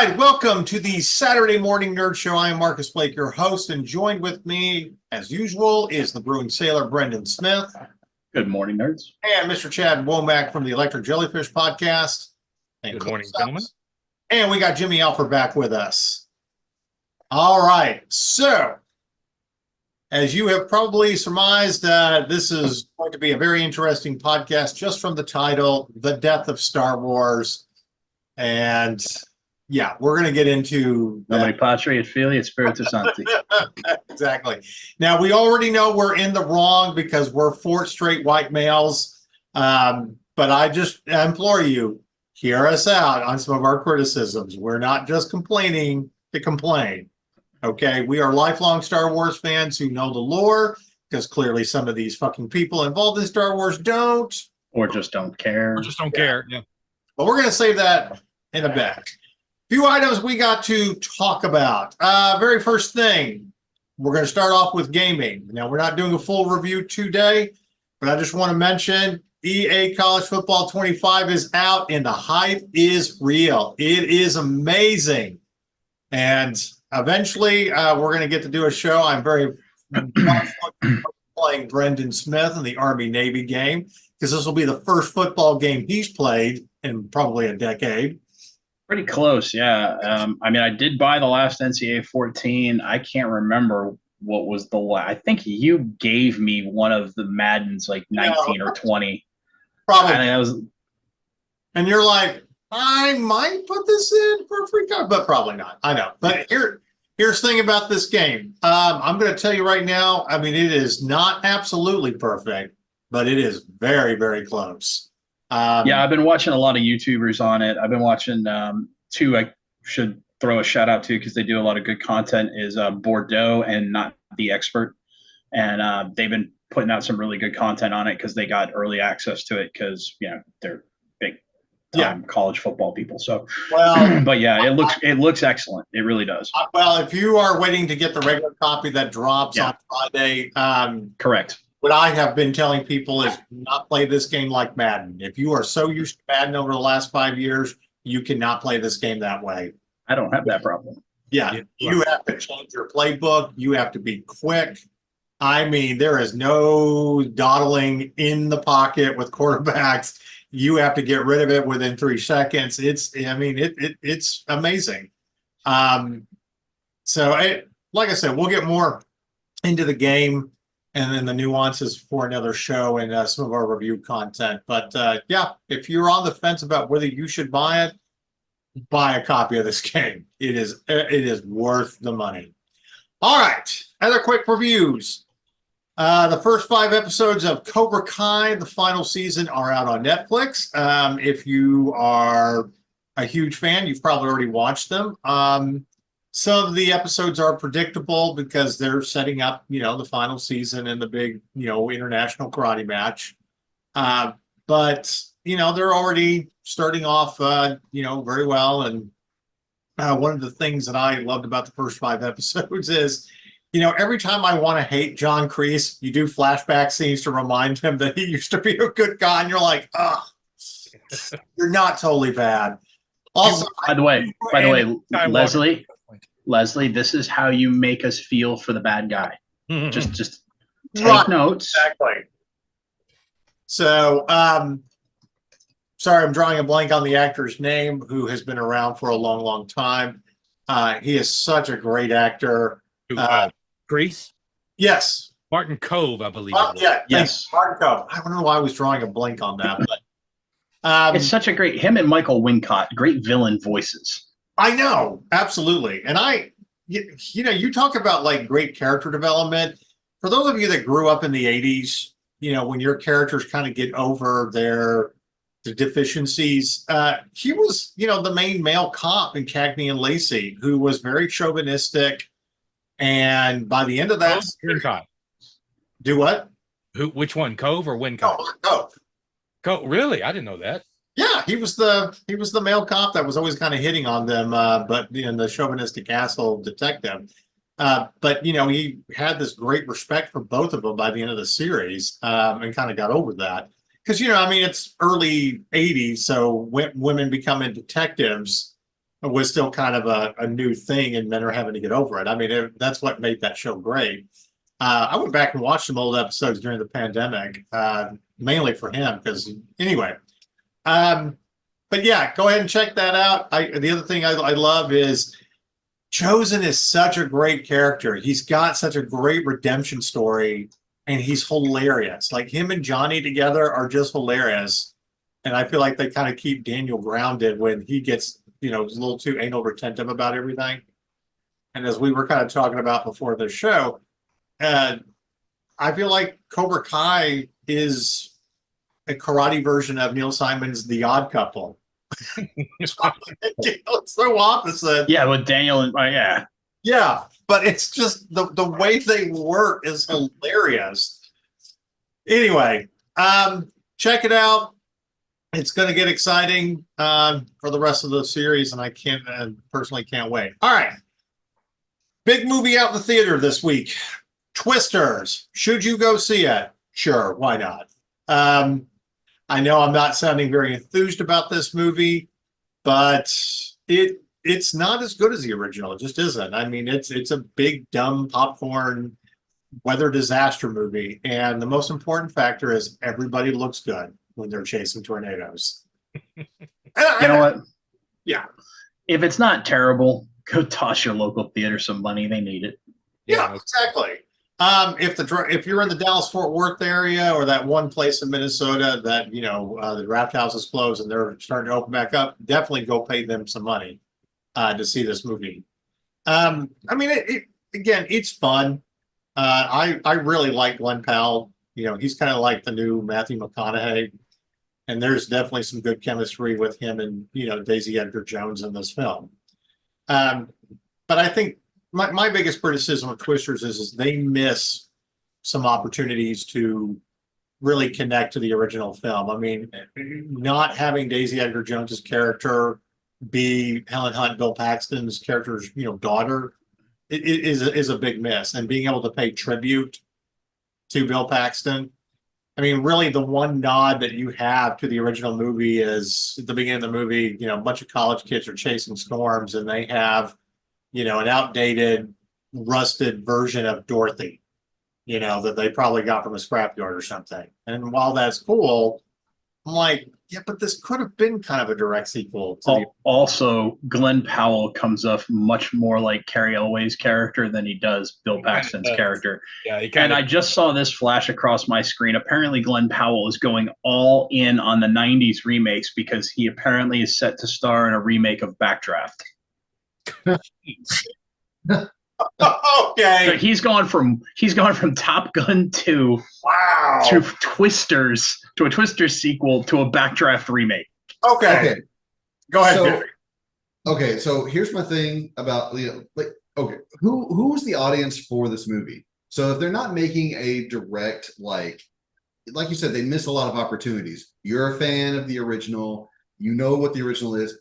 right, welcome to the Saturday Morning Nerd Show. I am Marcus Blake, your host, and joined with me, as usual, is the Brewing Sailor, Brendan Smith. Good morning, nerds. And Mr. Chad Womack from the Electric Jellyfish Podcast. And Good morning, gentlemen. And we got Jimmy Alford back with us. All right, so as you have probably surmised, this is going to be a very interesting podcast just from the title, The Death of Star Wars. And yeah, we're going to get into Nomine Patria et Filii et Spiritus Sancti. Exactly. Now, we already know we're in the wrong because we're 4 straight white males. But I just implore you, hear us out on some of our criticisms. We're not just complaining to complain. Okay, we are lifelong Star Wars fans who know the lore, because clearly some of these fucking people involved in Star Wars don't. Or just don't care. Or just don't care. Yeah. But we're going to save that in a bit. Few items we got to talk about. Very first thing, we're going to start off with gaming. Now, we're not doing a full review today, but I just want to mention EA College Football 25 is out and the hype is real. It is amazing. And eventually, we're going to get to do a show. I'm very playing Brendan Smith in the Army-Navy game, because this will be the first football game he's played in probably a decade. Pretty close, yeah. I mean, I did buy the last NCAA 14. I can't remember what was the last. I think you gave me one of the Maddens, like 19 or 20. Probably. And you're like, I might put this in for a free card, but probably not. I know. But here's the thing about this game. I'm going to tell you right now, I mean, it is not absolutely perfect, but it is very, very close. Yeah, I've been watching a lot of YouTubers on it. I've been watching two I should throw a shout out to because they do a lot of good content is Bordeaux and Not the Expert. And they've been putting out some really good content on it because they got early access to it because, you know, they're big time college football people. So, but yeah, it looks excellent. It really does. Well, if you are waiting to get the regular copy that drops on Friday, correct. What I have been telling people is not play this game like Madden. If you are so used to Madden over the last 5 years, you cannot play this game that way. I don't have that problem. Yeah, you have to change your playbook. You have to be quick. I mean, there is no dawdling in the pocket with quarterbacks. You have to get rid of it within 3 seconds. It's amazing. So, like I said, we'll get more into the game and then the nuances for another show and some of our review content. But yeah, if you're on the fence about whether you should buy it, buy a copy of this game. It is worth the money. All right, other quick reviews. The first 5 episodes of Cobra Kai, the final season, are out on Netflix. If you are a huge fan, you've probably already watched them. Some of the episodes are predictable because they're setting up, you know, the final season and the big, you know, international karate match. But, you know, they're already starting off, you know, very well. And one of the things that I loved about the first 5 episodes is, you know, every time I want to hate John Kreese, you do flashback scenes to remind him that he used to be a good guy. And you're like, oh, you're not totally bad. Also, by the way, Leslie, this is how you make us feel for the bad guy. Just take notes. Exactly. So, sorry, I'm drawing a blank on the actor's name, who has been around for a long, long time. He is such a great actor. Grease? Yes. Martin Cove, I believe. Yes. Martin Cove. I don't know why I was drawing a blank on that, but it's such a great him and Michael Wincott, great villain voices. I know, absolutely. And you know, you talk about like great character development. For those of you that grew up in the 80s, you know, when your characters kind of get over their deficiencies, he was, you know, the main male cop in Cagney and Lacey, who was very chauvinistic. And by the end of that, Wincott. Do what? Which one, Cove or Wincott? Cove. Cove. Really? I didn't know that. Yeah, he was the male cop that was always kind of hitting on them, but you know, the chauvinistic asshole detective. But you know, he had this great respect for both of them by the end of the series, and kind of got over that. Because you know, I mean, it's early '80s, so women becoming detectives was still kind of a new thing, and men are having to get over it. I mean, that's what made that show great. I went back and watched some old episodes during the pandemic, mainly for him, because anyway. But yeah, go ahead and check that out. The other thing I love is Chosen is such a great character. He's got such a great redemption story, and he's hilarious. Like him and Johnny together are just hilarious. And I feel like they kind of keep Daniel grounded when he gets, a little too anal retentive about everything. And as we were kind of talking about before the show, I feel like Cobra Kai is a karate version of Neil Simon's The Odd Couple. It's so opposite. Yeah, with Daniel and yeah. Yeah, but it's just the way they work is hilarious. Anyway, check it out. It's going to get exciting for the rest of the series, and I personally can't wait. All right. Big movie out in the theater this week. Twisters. Should you go see it? Sure, why not? I know I'm not sounding very enthused about this movie, but it's not as good as the original. It just isn't. I mean, it's a big, dumb popcorn weather disaster movie. And the most important factor is everybody looks good when they're chasing tornadoes. You know what? Yeah. If it's not terrible, go toss your local theater some money. They need it. Yeah, exactly. If you're in the Dallas-Fort Worth area or that one place in Minnesota that, the draft house is closed and they're starting to open back up, definitely go pay them some money to see this movie. I mean, again, it's fun. I really like Glenn Powell. He's kind of like the new Matthew McConaughey, and there's definitely some good chemistry with him and, Daisy Edgar Jones in this film. But I think my biggest criticism of Twisters is they miss some opportunities to really connect to the original film. I mean, not having Daisy Edgar Jones's character be Helen Hunt, Bill Paxton's character's, daughter, is a big miss. And being able to pay tribute to Bill Paxton. I mean, really the one nod that you have to the original movie is at the beginning of the movie, a bunch of college kids are chasing storms and they have, an outdated, rusted version of Dorothy, that they probably got from a scrapyard or something. And while that's cool, I'm like, yeah, but this could have been kind of a direct sequel to Also, Glenn Powell comes off much more like Cary Elway's character than he does Bill Paxton's character. Yeah, and I just saw this flash across my screen. Apparently, Glenn Powell is going all in on the 90s remakes because he apparently is set to star in a remake of Backdraft. Okay. So he's gone from Top Gun 2 to Twisters to a Twisters sequel to a Backdraft remake. Okay. Go ahead. So, okay, so here's my thing about who's the audience for this movie? So if they're not making a direct like you said, they miss a lot of opportunities. You're a fan of the original, you know what the original is.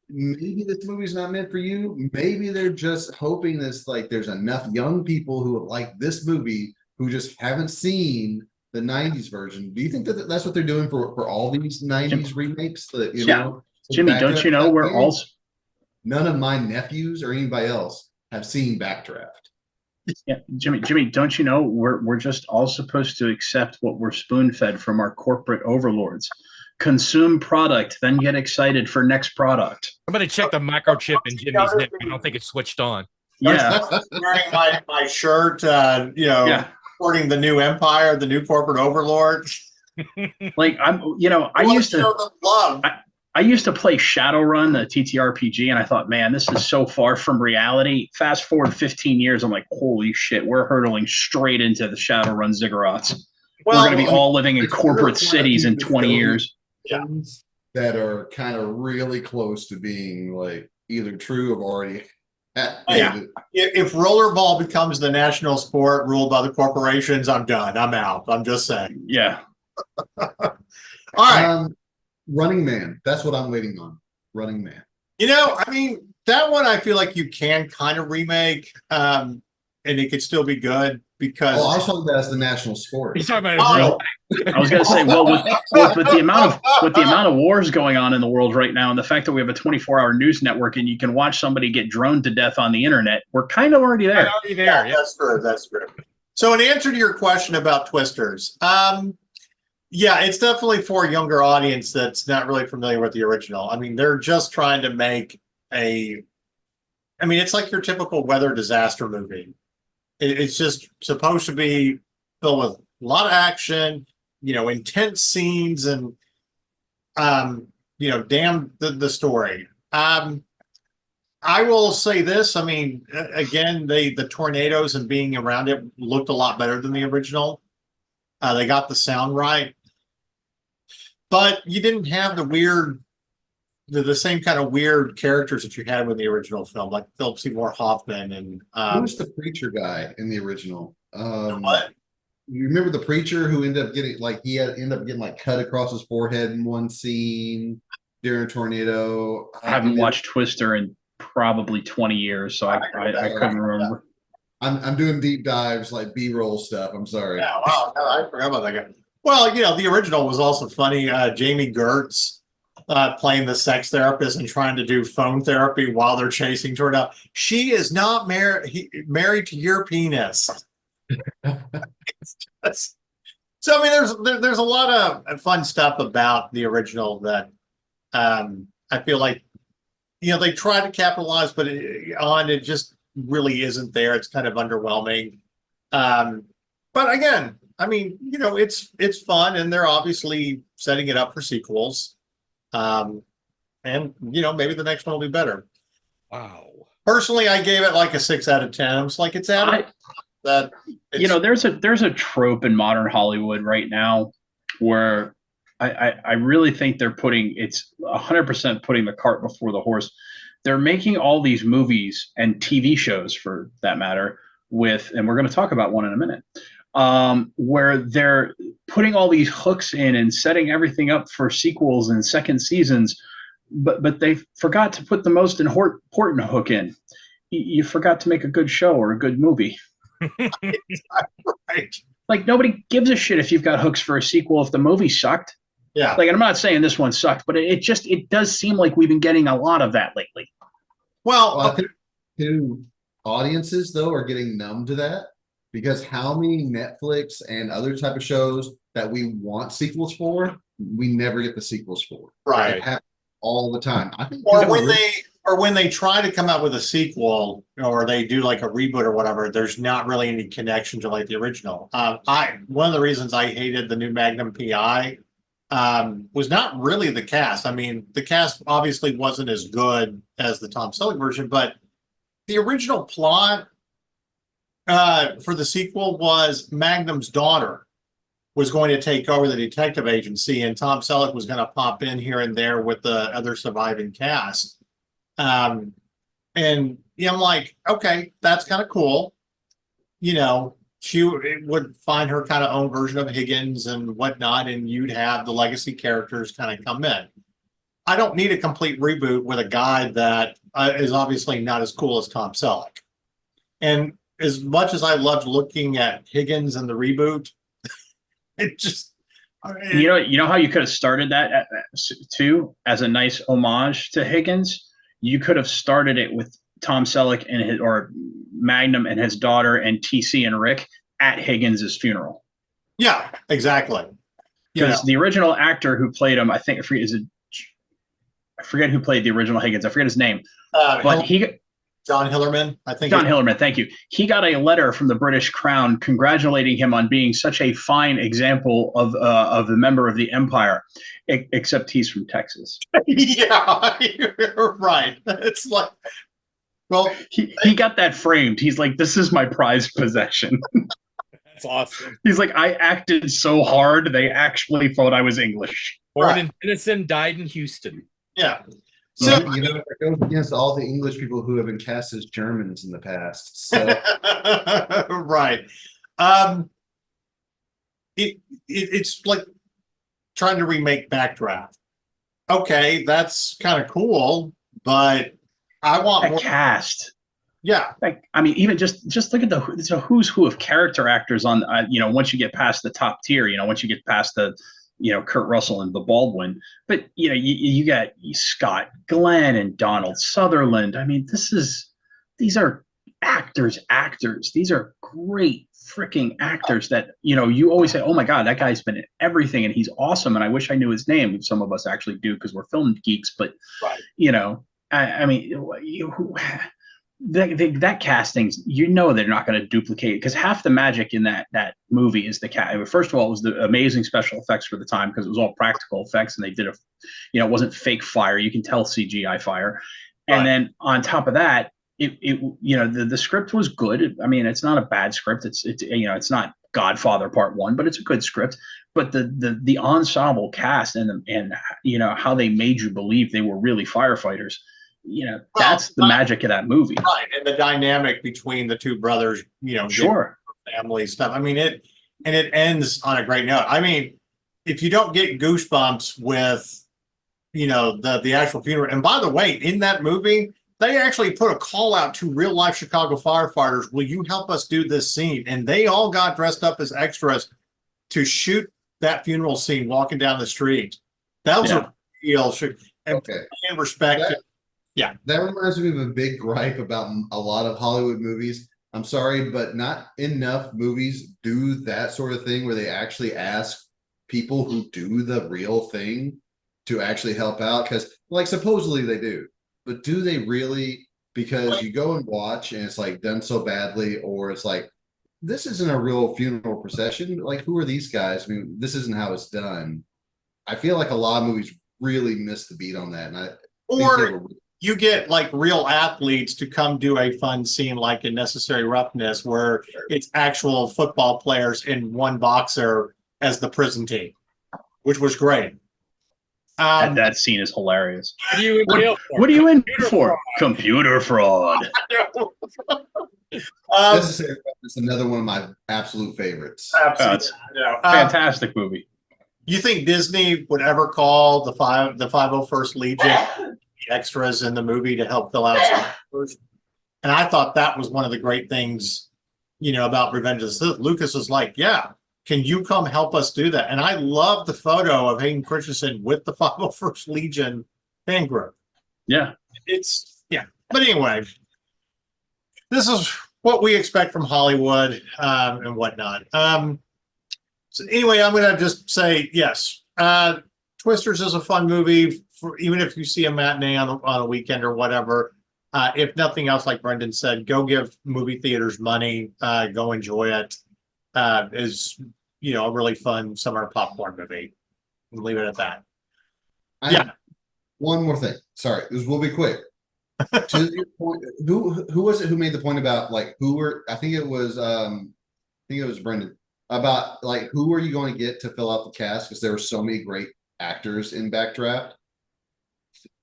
Maybe this movie's not meant for you. Maybe they're just hoping there's enough young people who would like this movie who just haven't seen the 90s version. Do you think that that's what they're doing for all these 90s remakes? Jimmy, don't you know we're also none of my nephews or anybody else have seen Backdraft. Yeah, Jimmy, don't you know we're just all supposed to accept what we're spoon-fed from our corporate overlords. Consume product, then get excited for next product. I'm going to check the microchip in Jimmy's neck. I don't think it's switched on. Yeah. Wearing my shirt, supporting the new empire, the new corporate overlord. Like I used to show them love. I used to play Shadowrun, the TTRPG, and I thought, man, this is so far from reality. Fast forward 15 years, I'm like, holy shit, we're hurtling straight into the Shadowrun ziggurats. We're going to be all living in corporate cities in 20 years. That are kind of really close to being like either true or already. If rollerball becomes the national sport ruled by the corporations, I'm done. I'm out. I'm just saying. Yeah. All right. Running Man. That's what I'm waiting on. Running Man. I mean, that one I feel like you can kind of remake, and it could still be good. because Oh, I was talking about as the national sport. He's talking about a real. I was going to say, well, with the amount of wars going on in the world right now, and the fact that we have a 24-hour news network, and you can watch somebody get droned to death on the internet, we're kind of already there. Already there. Yeah. That's true. That's true. So, in answer to your question about Twisters, yeah, it's definitely for a younger audience that's not really familiar with the original. I mean, they're just trying to make it's like your typical weather disaster movie. It's just supposed to be filled with a lot of action, intense scenes, and damn the story. I will say this. I mean, again, the tornadoes and being around it looked a lot better than the original. They got the sound right, but you didn't have the same kind of weird characters that you had with the original film, like Philip Seymour Hoffman and Who was the preacher guy in the original? what? You remember the preacher who ended up getting cut across his forehead in one scene during a tornado? I haven't watched Twister in probably 20 years, so I couldn't remember. I'm doing deep dives, like B-roll stuff. I'm sorry. Yeah, wow, I forgot about that guy. Well, the original was also funny. Jamie Gertz playing the sex therapist and trying to do phone therapy while they're chasing tornado. She is not married to your penis. So I mean, there's a lot of fun stuff about the original that I feel like they try to capitalize, but it just really isn't there. It's kind of underwhelming. But again, I mean, it's fun, and they're obviously setting it up for sequels. And maybe the next one will be better. Wow. Personally, I gave it like a 6 out of 10. It's like it's out that. There's a trope in modern Hollywood right now where I really think they're it's 100% putting the cart before the horse. They're making all these movies and TV shows, for that matter, and we're going to talk about one in a minute, where they're putting all these hooks in and setting everything up for sequels and second seasons, but they forgot to put the most important hook in. You forgot to make a good show or a good movie. Right. Like, nobody gives a shit if you've got hooks for a sequel if the movie sucked. Yeah. Like, I'm not saying this one sucked, but it does seem like we've been getting a lot of that lately. Well, I think too, audiences though are getting numb to that, because how many Netflix and other type of shows that we want sequels for, we never get the sequels for. Right. It happens all the time. I think when they try to come out with a sequel, or they do like a reboot or whatever, there's not really any connection to like the original. One of the reasons I hated the new Magnum PI was not really the cast. I mean, the cast obviously wasn't as good as the Tom Selleck version, but the original plot for the sequel was Magnum's daughter was going to take over the detective agency, and Tom Selleck was going to pop in here and there with the other surviving cast. And I'm like, okay, that's kind of cool. She would find her kind of own version of Higgins and whatnot, and you'd have the legacy characters kind of come in. I don't need a complete reboot with a guy that is obviously not as cool as Tom Selleck. And as much as I loved looking at Higgins and the reboot, it just. You know how you could have started that too, as a nice homage to Higgins? You could have started it with Tom Selleck or Magnum and his daughter and TC and Rick at Higgins' funeral. Yeah, exactly. Because the original actor who played him, I forget who played the original Higgins. I forget his name. But John Hillerman, I think. John Hillerman, thank you. He got a letter from the British Crown congratulating him on being such a fine example of a member of the Empire, except he's from Texas. Yeah, you're right. It's like, well, he got that framed. He's like, this is my prized possession. That's awesome. He's like, I acted so hard, they actually thought I was English. Born in Tennessee, died in Houston. Yeah. So it goes against all the English people who have been cast as Germans in the past. So right. It's like trying to remake Backdraft. Okay, that's kind of cool, but I want more cast. Yeah. Like, I mean, even just look at the who's who of character actors on, once you get past the top tier, once you get past the, Kurt Russell and the Baldwin, but you got Scott Glenn and Donald Sutherland. I mean, these are actors. These are great freaking actors that, you always say, oh my God, that guy's been in everything and he's awesome. And I wish I knew his name. Some of us actually do because we're film geeks, but right. I mean, that castings, they're not going to duplicate, because half the magic in that movie is the cat. First of all, it was the amazing special effects for the time, because it was all practical effects, and they did it wasn't fake fire. You can tell CGI fire. And Right. then on top of that, the script was good. I mean, it's not a bad script. It's not Godfather Part 1, but it's a good script. But the ensemble cast and how they made you believe they were really firefighters. That's the magic of that movie. Right. And the dynamic between the two brothers, Sure. family stuff. I mean, it ends on a great note. I mean, if you don't get goosebumps with, the actual funeral. And by the way, in that movie, they actually put a call out to real life Chicago firefighters. Will you help us do this scene? And they all got dressed up as extras to shoot that funeral scene walking down the street. That was a real and respect. That reminds me of a big gripe about a lot of Hollywood movies. I'm sorry, but not enough movies do that sort of thing where they actually ask people who do the real thing to actually help out. Because, like, supposedly they do, but do they really? Because you go and watch and it's like done so badly, or it's like, this isn't a real funeral procession. Like, who are these guys? I mean, this isn't how it's done. I feel like a lot of movies really miss the beat on that. And Or you get like real athletes to come do a fun scene like in Necessary Roughness, where it's actual football players and one boxer as the prison team, which was great. That scene is hilarious. What are you in jail for? What are you in for? Computer fraud. Necessary Roughness, another one of my absolute favorites. It's fantastic movie. You think Disney would ever call the 501st Legion extras in the movie to help fill out some? And I thought that was one of the great things, about Revenge of the Sith. Lucas was like, yeah, can you come help us do that? And I love the photo of Hayden Christensen with the 501st Legion fan group. Yeah. But anyway, this is what we expect from Hollywood and whatnot. So anyway, I'm going to just say, yes, Twisters is a fun movie, even if you see a matinee on a weekend or whatever. If nothing else, like Brendan said, go give movie theaters money. Go enjoy it. Is a really fun summer popcorn movie. We'll leave it at that. One more thing. Sorry, we'll be quick. To your point, who was it who made the point about like I think it was Brendan, about like who are you going to get to fill out the cast, because there were so many great actors in Backdraft.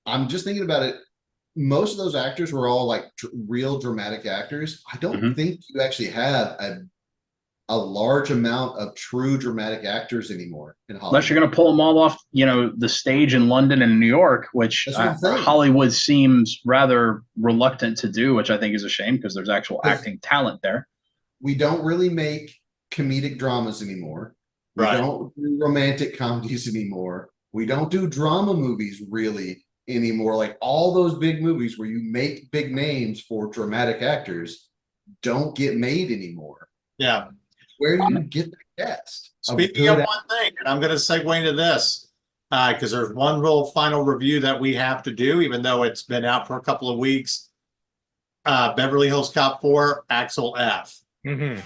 I'm just thinking about it. Most of those actors were all like real dramatic actors. I don't think you actually have a large amount of true dramatic actors anymore in Hollywood. Unless you're going to pull them all off, the stage in London and New York, which Hollywood seems rather reluctant to do, which I think is a shame, because there's actual acting talent there. We don't really make comedic dramas anymore. We don't do romantic comedies anymore. We don't do drama movies really anymore. Like all those big movies where you make big names for dramatic actors don't get made anymore. Yeah. Where do you get the cast? Speaking of one thing, and I'm going to segue into this, because there's one real final review that we have to do, even though it's been out for a couple of weeks. Beverly Hills Cop 4, Axel F. Mm-hmm.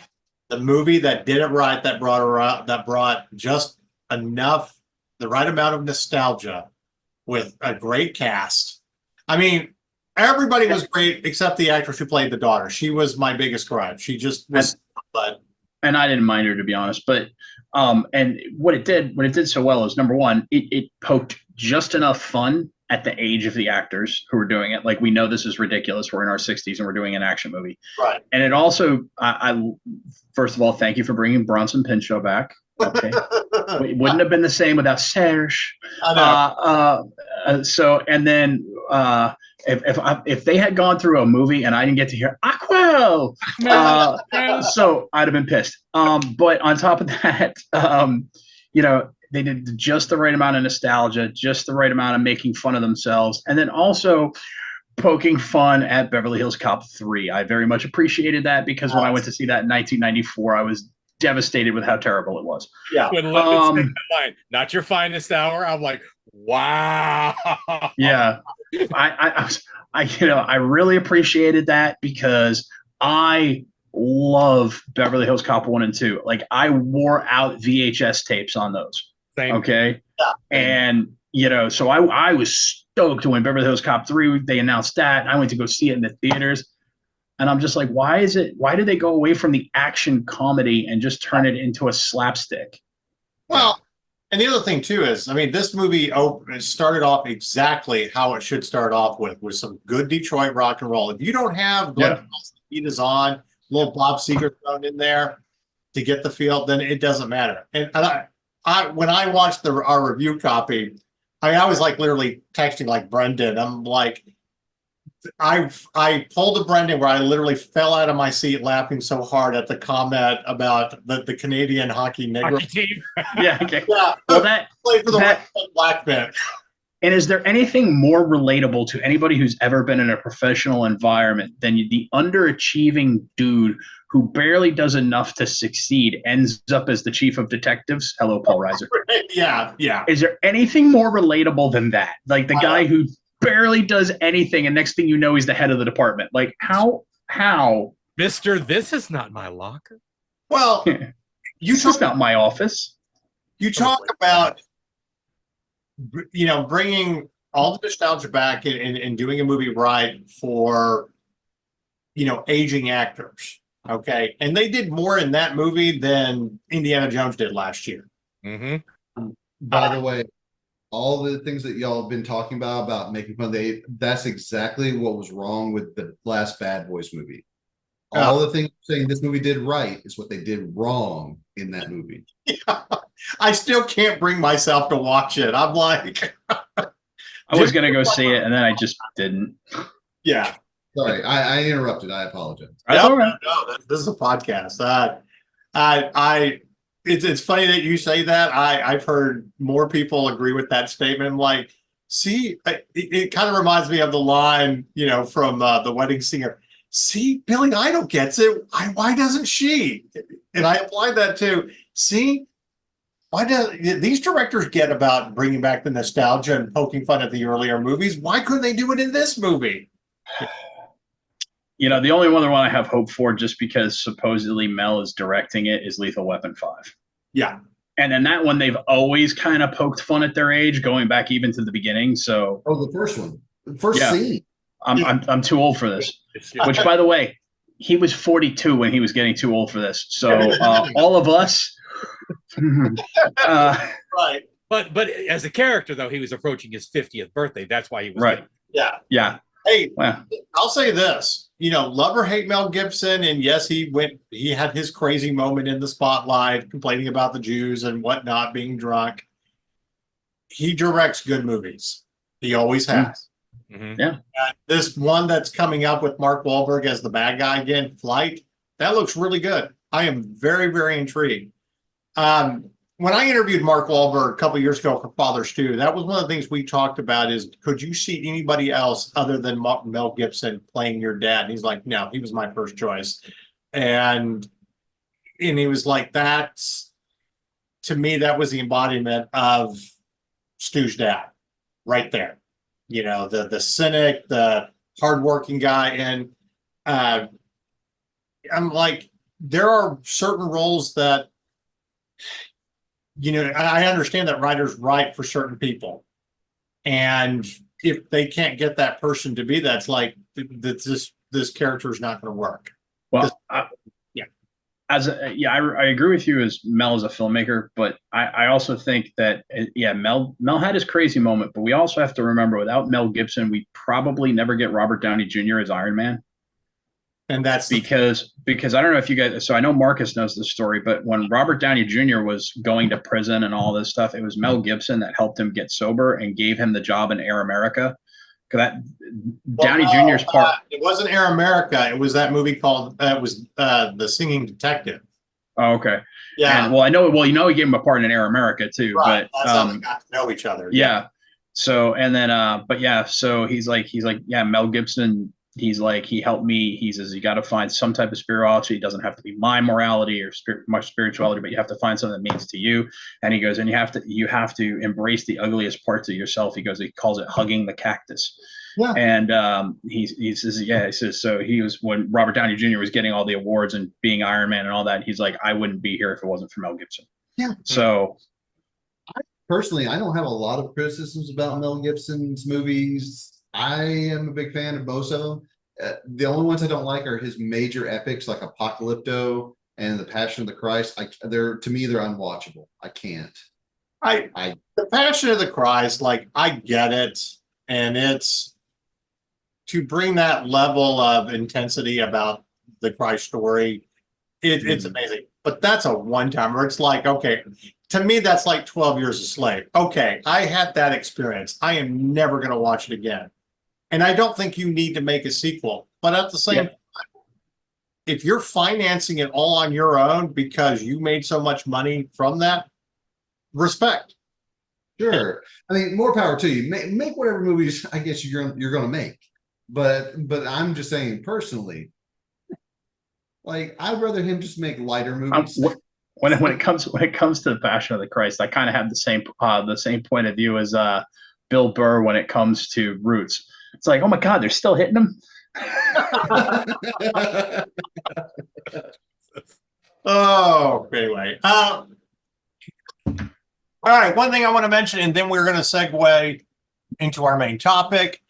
The movie that did it right, that brought just enough, the right amount of nostalgia with a great cast. I mean, everybody was great except the actress who played the daughter. She was my biggest gripe. She just was, and I didn't mind her, to be honest. But and what it did so well is, number one, it poked just enough fun at the age of the actors who were doing it. Like, we know this is ridiculous. We're in our 60s and we're doing an action movie. Right. And it also, I first of all, thank you for bringing Bronson Pinchot back. Okay. It wouldn't have been the same without Serge. I know. So, and then if they had gone through a movie and I didn't get to hear Aquel, so I'd have been pissed. But on top of that, they did just the right amount of nostalgia, just the right amount of making fun of themselves, and then also poking fun at Beverly Hills Cop 3. I very much appreciated that because when I went to see that in 1994, I was devastated with how terrible it was. Yeah. When Lippin said that line, not your finest hour, I'm like, wow. Yeah. I really appreciated that because I love Beverly Hills Cop 1 and 2. Like, I wore out VHS tapes on those. Same. Okay. Yeah. And, so I was stoked when Beverly Hills Cop 3, they announced that. And I went to go see it in the theaters. And I'm just like, why did they go away from the action comedy and just turn it into a slapstick? Well, and the other thing too is, I mean, this movie started off exactly how it should start off with some good Detroit rock and roll. If you don't have Glenn Beat is on, little Bob Seger thrown in there to get the feel, then it doesn't matter. And I when I watched our review copy, I was like literally texting like Brendan. I'm like, I pulled a Brendan where I literally fell out of my seat laughing so hard at the comment about the Canadian hockey Negro. team. Yeah. Okay. Yeah. Well, that Play for the black men. And is there anything more relatable to anybody who's ever been in a professional environment than the underachieving dude who barely does enough to succeed ends up as the chief of detectives? Hello, Paul Reiser. Yeah. Is there anything more relatable than that? Like the guy who barely does anything, and next thing you know, he's the head of the department. Like how? Mister, this is not my locker. Well, This is not my office. You talk about, bringing all the nostalgia back and doing a movie right for, aging actors. Okay. And they did more in that movie than Indiana Jones did last year. Mm-hmm. By the way, all the things that y'all have been talking about making fun of that's exactly what was wrong with the last Bad Boys movie. All the things saying this movie did right is what they did wrong in that movie. Yeah. I still can't bring myself to watch it. I'm like, I was going to go see it, and then I just didn't. Yeah. Sorry, I interrupted. I apologize. That's all right. No, this is a podcast. It's funny that you say that. I've heard more people agree with that statement. I'm like, see, it kind of reminds me of the line, from The Wedding Singer. See, Billy Idol gets it. Why doesn't she? And I applied that to, see, why do these directors get about bringing back the nostalgia and poking fun at the earlier movies? Why couldn't they do it in this movie? The only other one I have hope for, just because supposedly Mel is directing it, is Lethal Weapon 5. Yeah. And then that one, they've always kind of poked fun at their age, going back even to the beginning. So, the first one, the first scene. I'm too old for this. Which, by the way, he was 42 when he was getting too old for this. So all of us. Right. But as a character, though, he was approaching his 50th birthday. That's why he was right. Yeah. Hey, I'll say this. Love or hate Mel Gibson, and yes, he had his crazy moment in the spotlight, complaining about the Jews and whatnot, being drunk. He directs good movies. He always has. Mm-hmm. Yeah. This one that's coming up with Mark Wahlberg as the bad guy again, Flight, that looks really good. I am very, very intrigued. When I interviewed Mark Wahlberg a couple of years ago for Father Stew, that was one of the things we talked about is, could you see anybody else other than Mel Gibson playing your dad? And he's like, no, he was my first choice. And he was like, that's, to me, that was the embodiment of Stew's dad right there. The cynic, the hardworking guy. And I'm like, there are certain roles that, I understand that writers write for certain people. And if they can't get that person to be that, it's like, this character is not going to work. Well, I agree with you as Mel as a filmmaker, but I also think that, Mel had his crazy moment, but we also have to remember, without Mel Gibson, we probably never get Robert Downey Jr. as Iron Man. And that's because I don't know if you guys. So I know Marcus knows this story, but when Robert Downey Jr. was going to prison and all this stuff, it was Mel Gibson that helped him get sober and gave him the job in Air America. Because Downey Jr.'s part. It wasn't Air America. It was that movie called. It was The Singing Detective. Oh, okay. Yeah. And, well, I know. Well, he gave him a part in Air America too. Right. But that's how they got to know each other. Yeah. So and then, but yeah. So he's like, yeah, Mel Gibson. He's like, he helped me. He says, you got to find some type of spirituality. It doesn't have to be my morality or much spirituality, but you have to find something that means to you. And he goes, and you have to embrace the ugliest parts of yourself. He goes, he calls it hugging the cactus. Yeah. And he says, yeah, he says, so he was, when Robert Downey Jr. was getting all the awards and being Iron Man and all that, he's like, I wouldn't be here if it wasn't for Mel Gibson. Yeah. So personally, I don't have a lot of criticisms about Mel Gibson's movies. I am a big fan of most of them. The only ones I don't like are his major epics like Apocalypto and The Passion of the Christ. To me, they're unwatchable. I can't. The Passion of the Christ, like, I get it. And it's to bring that level of intensity about the Christ story. It's amazing. But that's a one-time where it's like, okay, to me, that's like 12 Years a Slave. Okay, I had that experience. I am never going to watch it again. And I don't think you need to make a sequel. But at the same time, if you're financing it all on your own because you made so much money from that, respect. Sure. I mean, more power to you. Make whatever movies I guess you're going to make. But I'm just saying personally, like, I'd rather him just make lighter movies. When it comes to The Passion of the Christ, I kind of have the same point of view as Bill Burr when it comes to Roots. It's like, oh my God, they're still hitting him. Oh, anyway. All right. One thing I want to mention, and then we're going to segue into our main topic.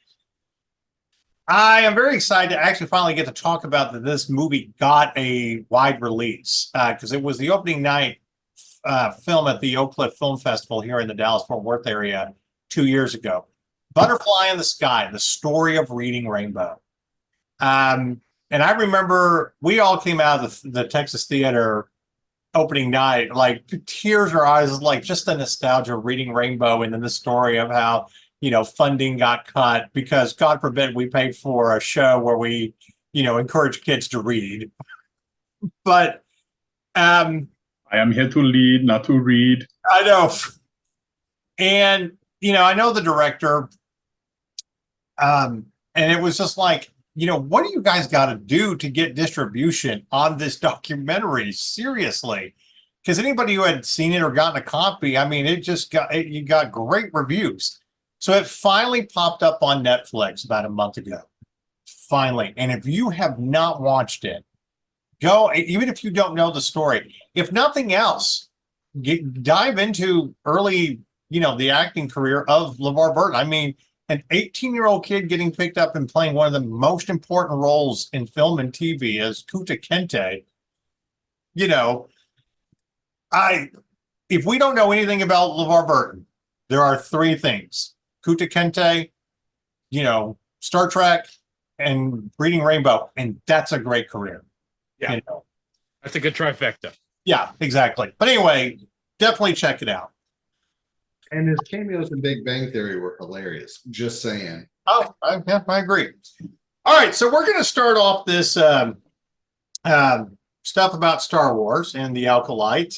I am very excited to actually finally get to talk about that this movie got a wide release because it was the opening night film at the Oak Cliff Film Festival here in the Dallas-Fort Worth area 2 years ago. Butterfly in the Sky, the story of Reading Rainbow. And I remember we all came out of the Texas Theater opening night, like tears in our eyes, like just the nostalgia of Reading Rainbow, and then the story of how, funding got cut because, God forbid, we paid for a show where we, encourage kids to read. But I am here to lead, not to read. I know. And, I know the director, and it was just like, what do you guys got to do to get distribution on this documentary? Seriously. Because anybody who had seen it or gotten a copy, I mean, you got great reviews. So it finally popped up on Netflix about a month ago. Finally. And if you have not watched it, go, even if you don't know the story, if nothing else, dive into early, the acting career of LeVar Burton. I mean, an 18-year-old kid getting picked up and playing one of the most important roles in film and TV as Kuta Kinte. If we don't know anything about LeVar Burton, there are three things: Kuta Kinte, Star Trek, and Reading Rainbow, and that's a great career. Yeah, that's a good trifecta. Yeah, exactly. But anyway, definitely check it out. And his cameos in Big Bang Theory were hilarious. Just saying. Oh, I agree. All right, so we're going to start off this stuff about Star Wars and the Acolyte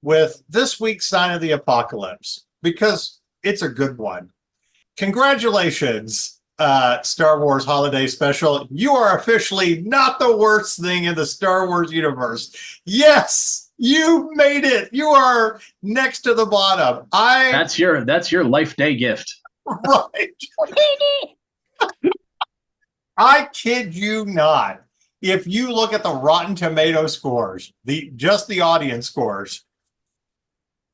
with this week's Sign of the Apocalypse, because it's a good one. Congratulations, Star Wars Holiday Special. You are officially not the worst thing in the Star Wars universe. Yes! You made it. You are next to the bottom. That's your life day gift. Right. I kid you not. If you look at the Rotten Tomato scores, just the audience scores,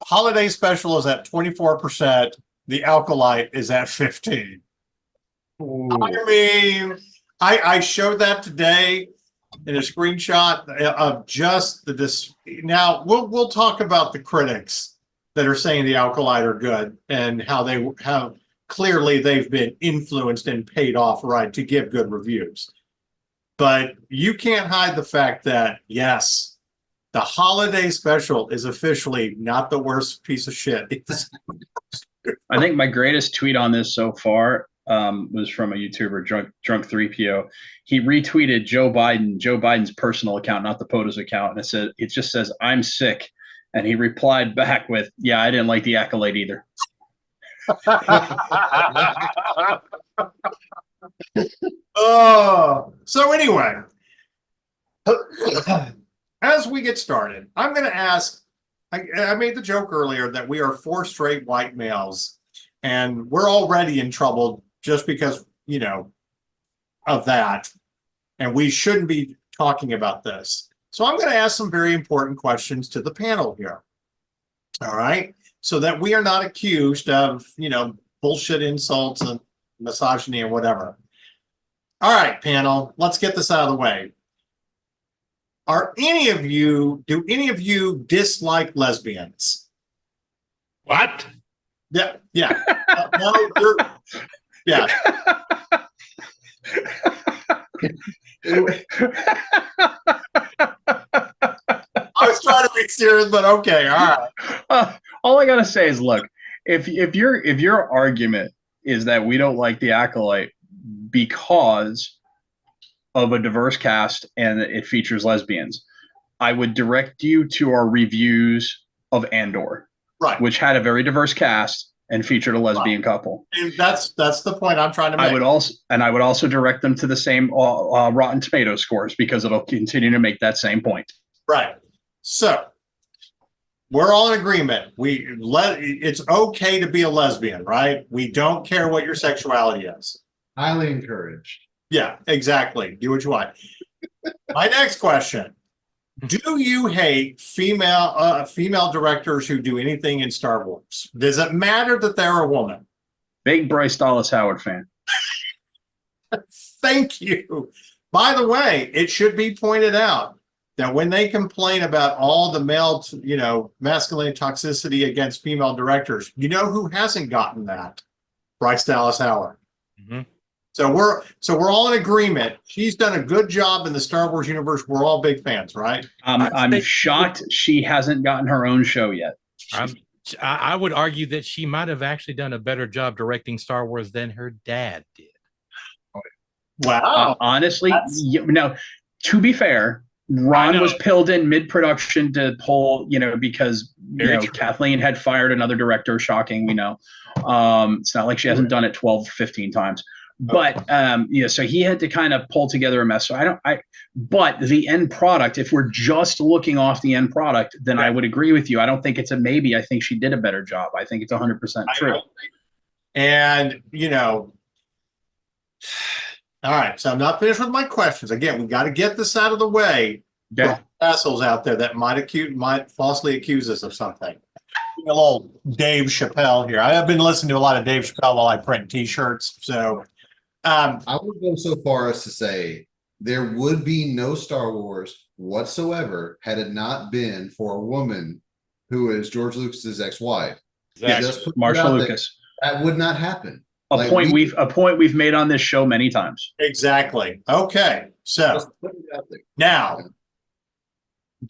Holiday Special is at 24%. The Acolyte is at 15%. Ooh. I mean, I showed that today in a screenshot of just this. Now we'll talk about the critics that are saying the Acolyte are good and how clearly they've been influenced and paid off right to give good reviews. But you can't hide the fact that, yes, the holiday special is officially not the worst piece of shit. I think my greatest tweet on this so far was from a YouTuber, Drunk 3PO. He retweeted Joe Biden's personal account, not the POTUS account, and it just says, "I'm sick." And he replied back with, "Yeah, I didn't like the Acolyte either." Oh, so anyway, as we get started, I'm going to ask. I made the joke earlier that we are 4 straight white males, and we're already in trouble just because, of that, and we shouldn't be talking about this. So I'm going to ask some very important questions to the panel here. All right, so that we are not accused of, bullshit insults and misogyny and whatever. All right, panel, let's get this out of the way. Do any of you dislike lesbians? What? Yeah. No, yeah. I was trying to be serious, but okay, all right. All I gotta say is, look, if your argument is that we don't like the Acolyte because of a diverse cast and it features lesbians, I would direct you to our reviews of Andor, Right, which had a very diverse cast and featured a lesbian couple. and that's the point I'm trying to make. I would also direct them to the same Rotten Tomato scores, because it'll continue to make that same point. Right. So we're all in agreement. It's okay to be a lesbian, right? We don't care what your sexuality is. Highly encouraged. Yeah, exactly. Do what you want. My next question: do you hate female directors who do anything in Star Wars? Does it matter that they're a woman? Big Bryce Dallas Howard fan. Thank you. By the way, it should be pointed out that when they complain about all the male, masculine toxicity against female directors, who hasn't gotten that? Bryce Dallas Howard. Mm-hmm. So we're all in agreement. She's done a good job in the Star Wars universe. We're all big fans, right? I'm shocked she hasn't gotten her own show yet. I would argue that she might have actually done a better job directing Star Wars than her dad did. Wow. Honestly, to be fair, Ron was pilled in mid-production to pull, because Kathleen had fired another director. Shocking, we know. It's not like she hasn't done it 12, 15 times. But so he had to kind of pull together a mess. So but the end product, if we're just looking off the end product, then I would agree with you. I don't think it's a maybe. I think she did a better job. I think it's 100% true. And all right. So I'm not finished with my questions. Again, we got to get this out of the way. Yeah. Assholes out there that might falsely accuse us of something. A little Dave Chappelle here. I have been listening to a lot of Dave Chappelle while I print T-shirts. So I would go so far as to say there would be no Star Wars whatsoever had it not been for a woman who is George Lucas's ex-wife. Exactly. Marsha Lucas. That would not happen. A point we've made on this show many times. Exactly. Okay. So now,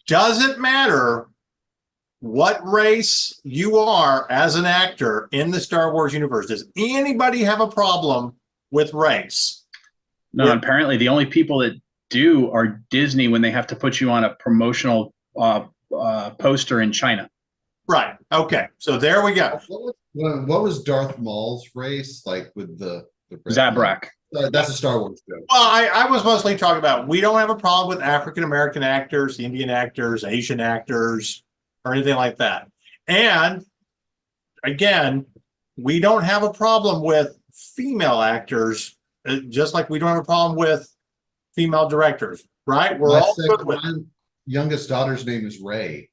does it matter what race you are as an actor in the Star Wars universe? Does anybody have a problem with race? No, apparently the only people that do are Disney when they have to put you on a promotional poster in China. Right. Okay. So there we go. What was Darth Maul's race like with the Zabrak? That's a Star Wars joke. Well, I was mostly talking about we don't have a problem with African American actors, Indian actors, Asian actors, or anything like that. And again, we don't have a problem with female actors, just like we don't have a problem with female directors, right? We're all good with my youngest daughter's name is Ray.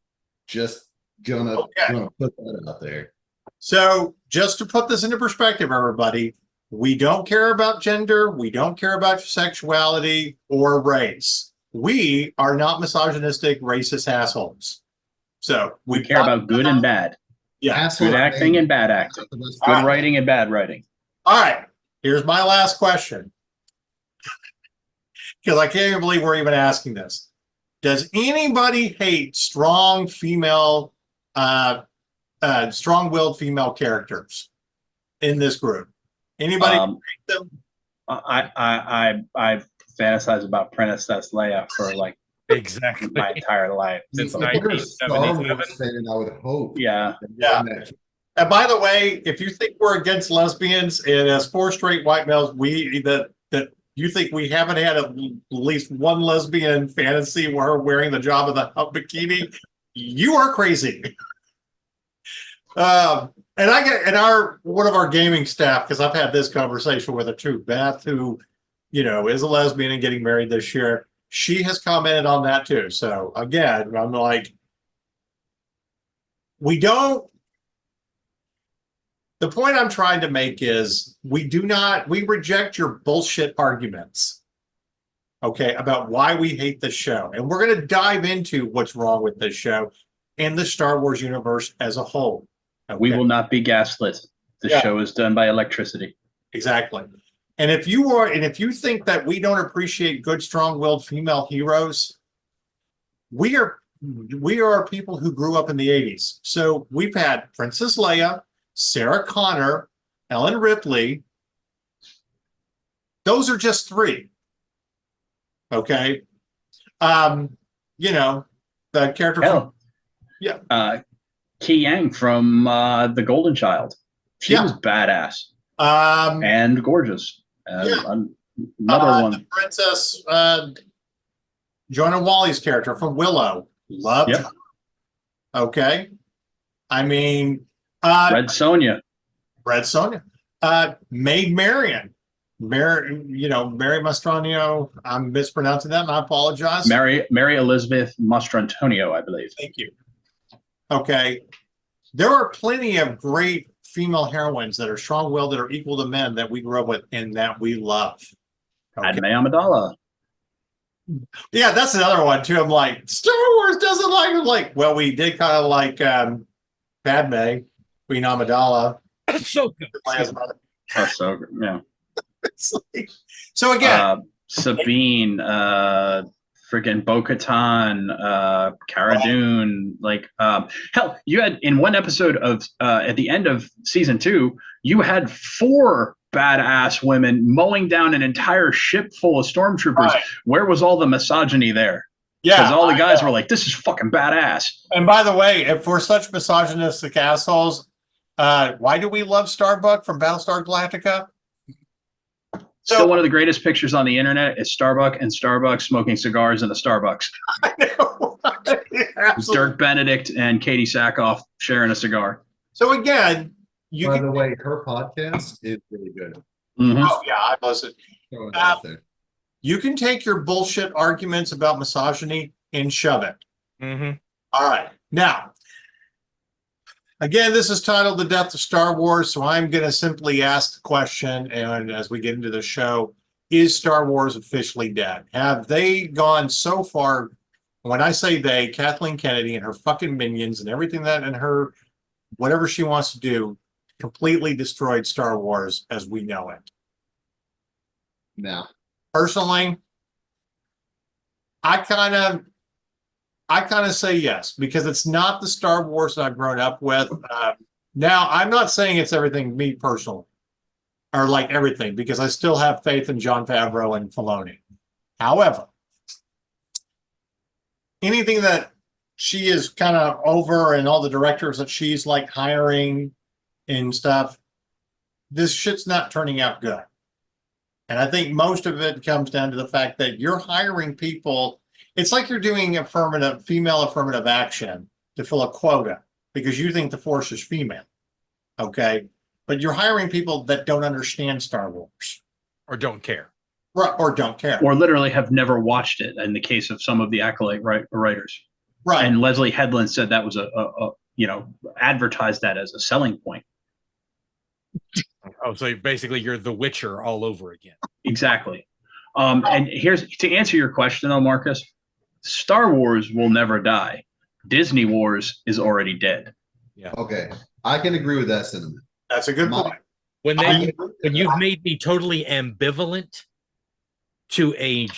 Just gonna put that out there. So just to put this into perspective, everybody, we don't care about gender. We don't care about sexuality or race. We are not misogynistic, racist assholes. So we care about good and bad. Yeah. Good acting and bad acting. Good writing and bad writing. All right. Here's my last question. because I can't even believe we're even asking this. Does anybody hate strong female, strong-willed female characters in this group? Anybody hate them? I fantasize about Princess Leia for like Exactly. my entire life. Since If you're a Star Wars 1977. fan, I would hope. Yeah. Yeah. And by the way, if you think we're against lesbians, and as 4 straight white males, that you think we haven't had at least one lesbian fantasy where we're wearing the Jabba the Hutt bikini, you are crazy. And I get one of our gaming staff, because I've had this conversation with her too, Beth, who is a lesbian and getting married this year. She has commented on that too. So again, I'm like, the point I'm trying to make is we reject your bullshit arguments, okay, about why we hate the show. And we're going to dive into what's wrong with this show and the Star Wars universe as a whole. Okay? We will not be gaslit. The show is done by electricity. Exactly. And if you think that we don't appreciate good, strong-willed female heroes, we are people who grew up in the 80s. So we've had Princess Leia, Sarah Connor, Ellen Ripley. Those are just 3. Okay. The character Hell, from Ki Yang from The Golden Child. She was badass and gorgeous. Another one. The Princess Joanna Wally's character from Willow. Loved her. Okay. I mean, Red Sonja. Maid Marian. Mary Mastranio. I'm mispronouncing that, and I apologize. Mary Elizabeth Mastrantonio, I believe. Thank you. Okay. There are plenty of great female heroines that are strong-willed, that are equal to men, that we grew up with and that we love. Okay. Padme Amidala. Yeah, that's another one too. I'm like, Star Wars doesn't like. Well, we did kind of like Padme, Queen Amidala. That's so good. Oh, so good. Yeah. So again, Sabine, freaking Bo-Katan, Cara Dune, hell, you had in one episode of at the end of season 2, you had 4 badass women mowing down an entire ship full of stormtroopers. Right. Where was all the misogyny there? Yeah, because all the guys were like, "This is fucking badass." And by the way, if we're such misogynistic assholes, why do we love Starbuck from Battlestar Galactica? Still, one of the greatest pictures on the internet is Starbuck and Starbucks smoking cigars in the Starbucks. I know. Dirk Benedict and Katie Sackhoff sharing a cigar. So again, by the way, her podcast is really good. Mm-hmm. Oh yeah, I listen. You can take your bullshit arguments about misogyny and shove it. Mm-hmm. All right. Now, again, this is titled The Death of Star Wars, so I'm going to simply ask the question, and as we get into the show, is Star Wars officially dead? Have they gone so far? When I say they, Kathleen Kennedy and her fucking minions and everything that and her, whatever she wants to do, completely destroyed Star Wars as we know it. No. Personally, I kind of say yes, because it's not the Star Wars that I've grown up with. Now, I'm not saying it's everything me personally, or like everything, because I still have faith in Jon Favreau and Filoni. However, anything that she is kind of over and all the directors that she's like hiring and stuff, this shit's not turning out good. And I think most of it comes down to the fact that you're hiring people. It's like you're doing female affirmative action to fill a quota because you think the force is female. Okay. But you're hiring people that don't understand Star Wars. Or don't care. Right. Or don't care. Or literally have never watched it in the case of some of the Acolyte writers. Right. And Leslie Headland said that was advertised that as a selling point. Oh, so basically you're The Witcher all over again. Exactly. And here's to answer your question though, Marcus. Star Wars will never die. Disney Wars is already dead. Yeah. Okay. I can agree with that sentiment. That's a good point. When you've made me totally ambivalent to a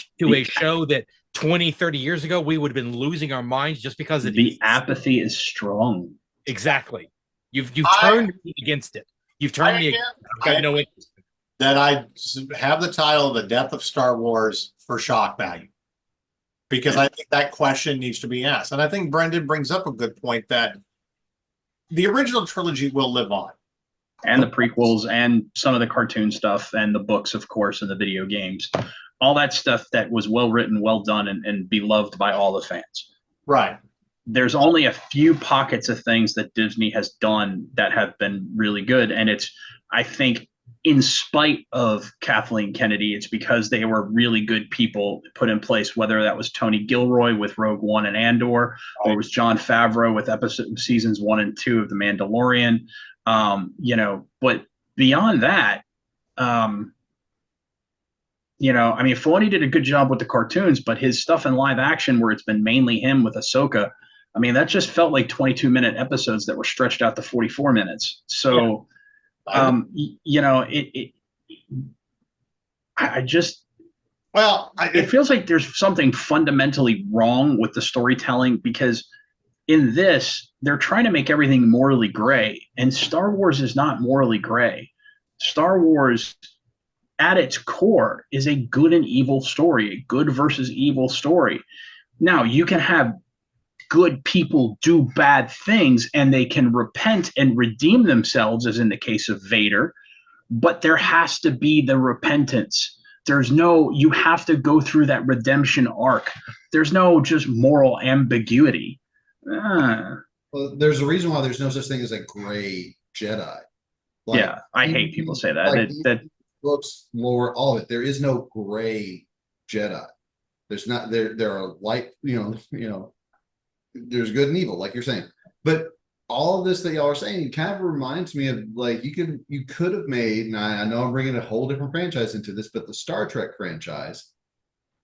show that 20, 30 years ago we would have been losing our minds just because of the apathy is strong. Exactly. You've turned me against it. You've turned me against it. I've got no interest. That I have the title "The Death of Star Wars" for shock value, because I think that question needs to be asked, and I think Brendan brings up a good point that the original trilogy will live on, and the prequels, and some of the cartoon stuff, and the books, of course, and the video games, all that stuff that was well written, well done, and beloved by all the fans. right? There's only a few pockets of things that Disney has done that have been really good, and it's, I think, in spite of Kathleen Kennedy, it's because they were really good people put in place, whether that was Tony Gilroy with Rogue One and Andor, or it was Jon Favreau with seasons 1 and 2 of The Mandalorian. But beyond that, Filoni did a good job with the cartoons, but his stuff in live action, where it's been mainly him with Ahsoka, that just felt like 22-minute episodes that were stretched out to 44 minutes. So, it feels like there's something fundamentally wrong with the storytelling, because in this, they're trying to make everything morally gray, and Star Wars is not morally gray. Star Wars, at its core, is a good and evil story, a good versus evil story. Now, you can have good people do bad things and they can repent and redeem themselves, as in the case of Vader, but there has to be the repentance. You have to go through that redemption arc. There's no just moral ambiguity. Well, there's a reason why there's no such thing as a gray Jedi. I hate people say that. That books, lore, all of it. There is no gray Jedi. There's not. There are light. There's good and evil, like you're saying. But all of this that y'all are saying kind of reminds me of, like, you could have made, and I know I'm bringing a whole different franchise into this, but the Star Trek franchise,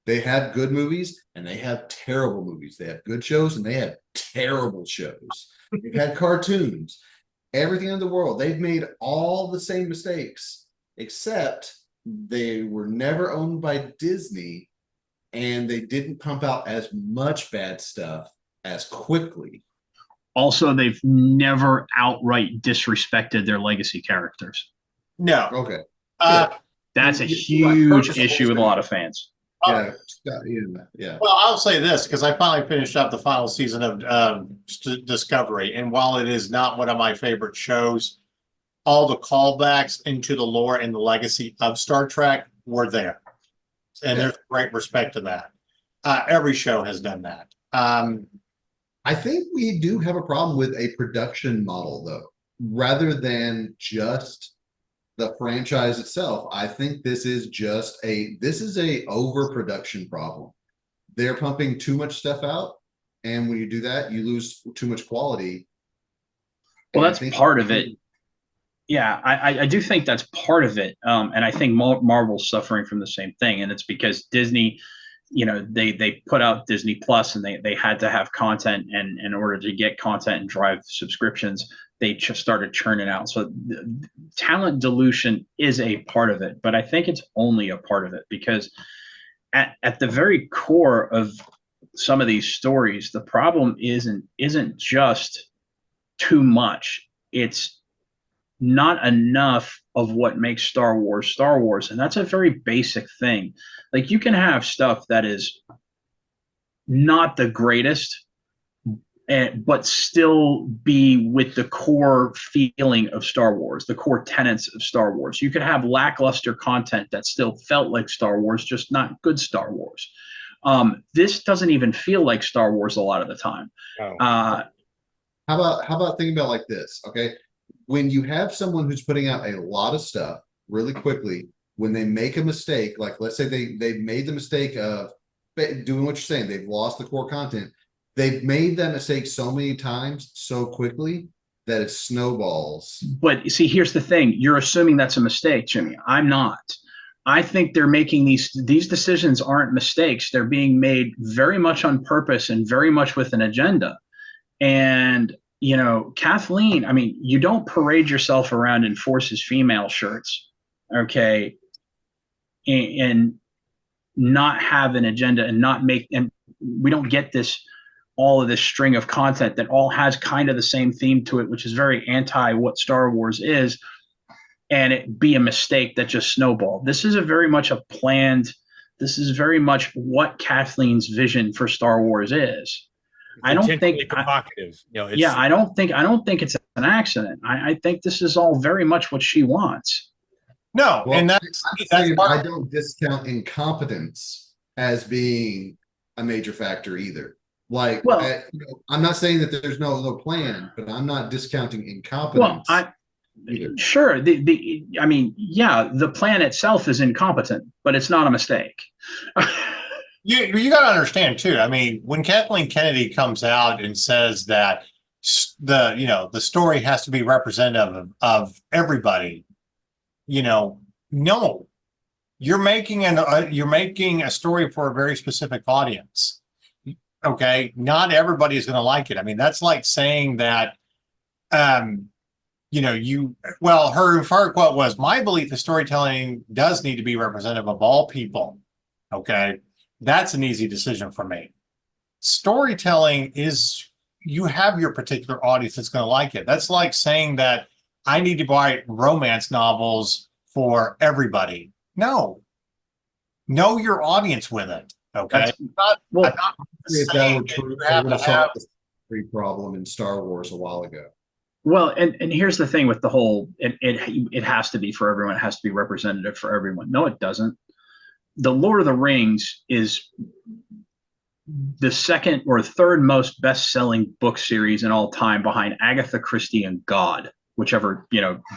they have good movies and they have terrible movies. They have good shows and they have terrible shows. They've had cartoons, everything in the world. They've made all the same mistakes, except they were never owned by Disney and they didn't pump out as much bad stuff as quickly. Also, they've never outright disrespected their legacy characters. No. Okay. That's a huge issue with a lot of fans. Yeah. Well, I'll say this, because I finally finished up the final season of Discovery, and while it is not one of my favorite shows, all the callbacks into the lore and the legacy of Star Trek were there, and there's great respect to that. Every show has done that. I think we do have a problem with a production model, though, rather than just the franchise itself. I think this is a overproduction problem. They're pumping too much stuff out, and when you do that, you lose too much quality. Well, that's part of it. Yeah, I do think that's part of it. And I think Marvel's suffering from the same thing, and it's because Disney, they put out Disney Plus, and they had to have content, and in order to get content and drive subscriptions, they just started churning out. So talent dilution is a part of it, but I think it's only a part of it, because at the very core of some of these stories, the problem isn't just too much. It's not enough of what makes Star Wars, and that's a very basic thing. Like, you can have stuff that is not the greatest, but still be with the core feeling of Star Wars, the core tenets of Star Wars. You could have lackluster content that still felt like Star Wars, just not good Star Wars. This doesn't even feel like Star Wars a lot of the time. Oh. How about thinking about it like this? Okay, when you have someone who's putting out a lot of stuff really quickly, when they make a mistake, like let's say they made the mistake of doing what you're saying, they've lost the core content. They've made that mistake so many times so quickly that it snowballs. But see, here's the thing. You're assuming that's a mistake, Jimmy. I'm not. I think they're making these decisions aren't mistakes. They're being made very much on purpose and very much with an agenda. And, Kathleen, you don't parade yourself around in Forces female shirts, okay? And not have an agenda and not make, and we don't get all of this string of content that all has kind of the same theme to it, which is very anti what Star Wars is, and it be a mistake that just snowballed. This is very much what Kathleen's vision for Star Wars is. I don't think provocative. I don't think it's an accident. I think this is all very much what she wants. No, Well, and I don't discount incompetence as being a major factor either. Like, I'm not saying that there's no plan, but I'm not discounting incompetence. Sure. The plan itself is incompetent, but it's not a mistake. You got to understand too. I mean, when Kathleen Kennedy comes out and says that the story has to be representative of everybody, no, you're making a story for a very specific audience. Okay, not everybody is going to like it. I mean, that's like saying that, her quote was, "My belief is storytelling does need to be representative of all people." Okay, that's an easy decision for me. Storytelling is, you have your particular audience that's going to like it. That's like saying that I need to write romance novels for everybody. No, know your audience with it. Okay, if that were true, I would have solved the story problem in Star Wars a while ago. Well, and here's the thing with the whole, it has to be for everyone. It has to be representative for everyone. No, it doesn't. The Lord of the Rings is the second or third most best-selling book series in all time, behind Agatha Christie and God, whichever,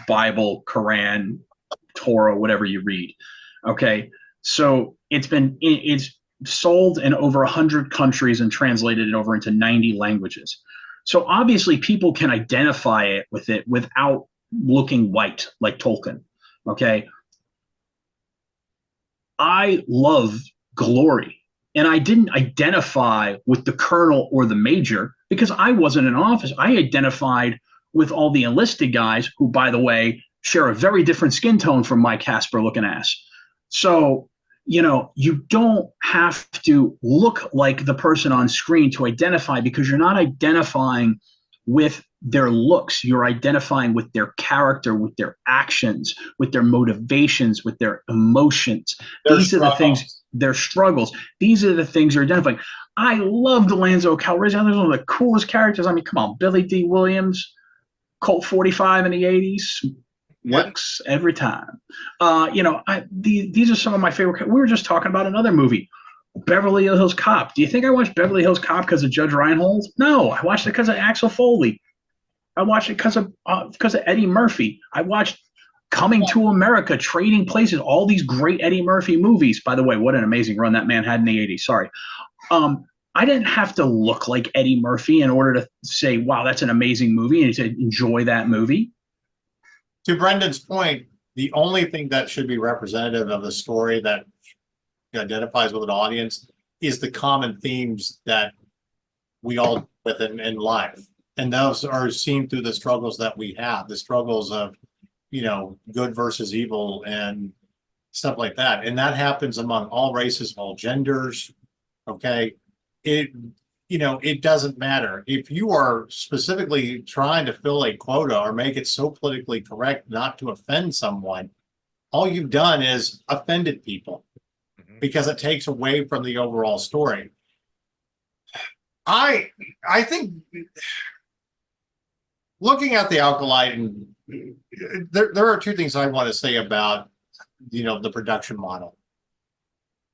Bible, Quran, Torah, whatever you read. Okay. So it's sold in over 100 countries and translated over into 90 languages. So obviously people can identify it without looking white like Tolkien. Okay. I love Glory, and I didn't identify with the colonel or the major because I wasn't in office. I identified with all the enlisted guys who, by the way, share a very different skin tone from my Casper looking ass. So, you don't have to look like the person on screen to identify, because you're not identifying with their looks. You're identifying with their character, with their actions, with their motivations, with their emotions. These are the things, their struggles. These are the things you're identifying. I loved Lanzo Calrissian. He's one of the coolest characters. I mean, come on, Billy D. Williams, Colt 45 in the 80s. Works every time. These are some of my favorite. We were just talking about another movie, Beverly Hills Cop. Do you think I watched Beverly Hills Cop because of Judge Reinhold? No, I watched it because of Axel Foley. I watched it because of Eddie Murphy. I watched Coming to America, Trading Places, all these great Eddie Murphy movies. By the way, what an amazing run that man had in the 80s. Sorry. I didn't have to look like Eddie Murphy in order to say, wow, that's an amazing movie, and to enjoy that movie. To Brendan's point, the only thing that should be representative of the story that identifies with an audience is the common themes that we all with in life. And those are seen through the struggles that we have, the struggles of, good versus evil and stuff like that. And that happens among all races, all genders. Okay. It doesn't matter if you are specifically trying to fill a quota or make it so politically correct not to offend someone. All you've done is offended people, because it takes away from the overall story. I think looking at the Acolyte, and there are two things I want to say about the production model.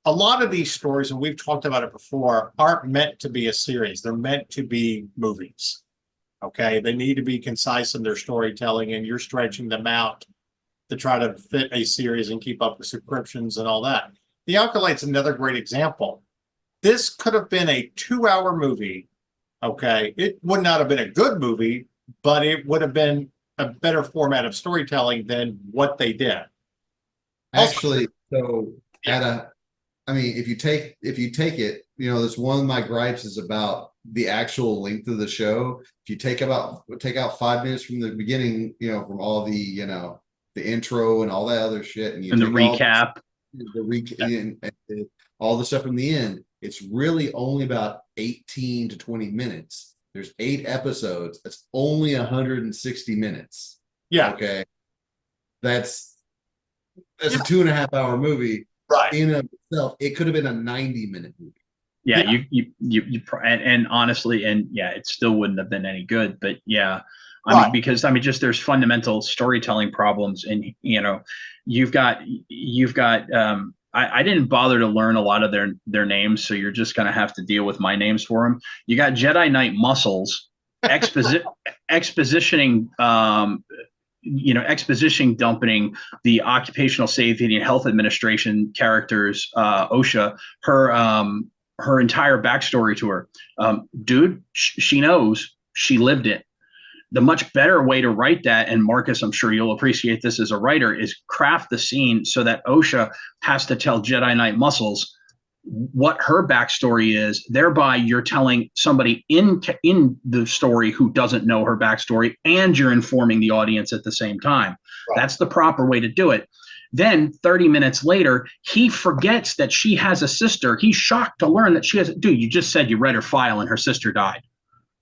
A lot of these stories, and we've talked about it before, aren't meant to be a series. They're meant to be movies. Okay, they need to be concise in their storytelling, and you're stretching them out to try to fit a series and keep up with subscriptions and all that. The Acolyte's another great example. This could have been a 2-hour movie. Okay, it would not have been a good movie, but it would have been a better format of storytelling than what they did. Actually, if you take it, that's one of my gripes is about the actual length of the show. If you take out 5 minutes from the beginning, from all the intro and all that other shit, and the recap. and all the stuff in the end, it's really only about 18 to 20 minutes. There's 8 episodes. That's only 160 minutes. Yeah. Okay. That's a 2.5 hour movie. Right. In and of itself, it could have been a 90-minute movie. Yeah, and honestly, and yeah, it still wouldn't have been any good. But yeah, I mean, because just there's fundamental storytelling problems, and you've got I didn't bother to learn a lot of their names, so you're just gonna have to deal with my names for them. You got Jedi Knight Muscles, expositioning exposition dumping the Occupational Safety and Health Administration characters, OSHA, her entire backstory to her. Dude, she knows, she lived it. The much better way to write that, and Marcus, I'm sure you'll appreciate this as a writer, is craft the scene so that OSHA has to tell Jedi Knight Muscles what her backstory is. Thereby, you're telling somebody in the story who doesn't know her backstory, and you're informing the audience at the same time. Right. That's the proper way to do it. Then 30 minutes later, he forgets that she has a sister. He's shocked to learn that she has. Dude, you just said you read her file and her sister died.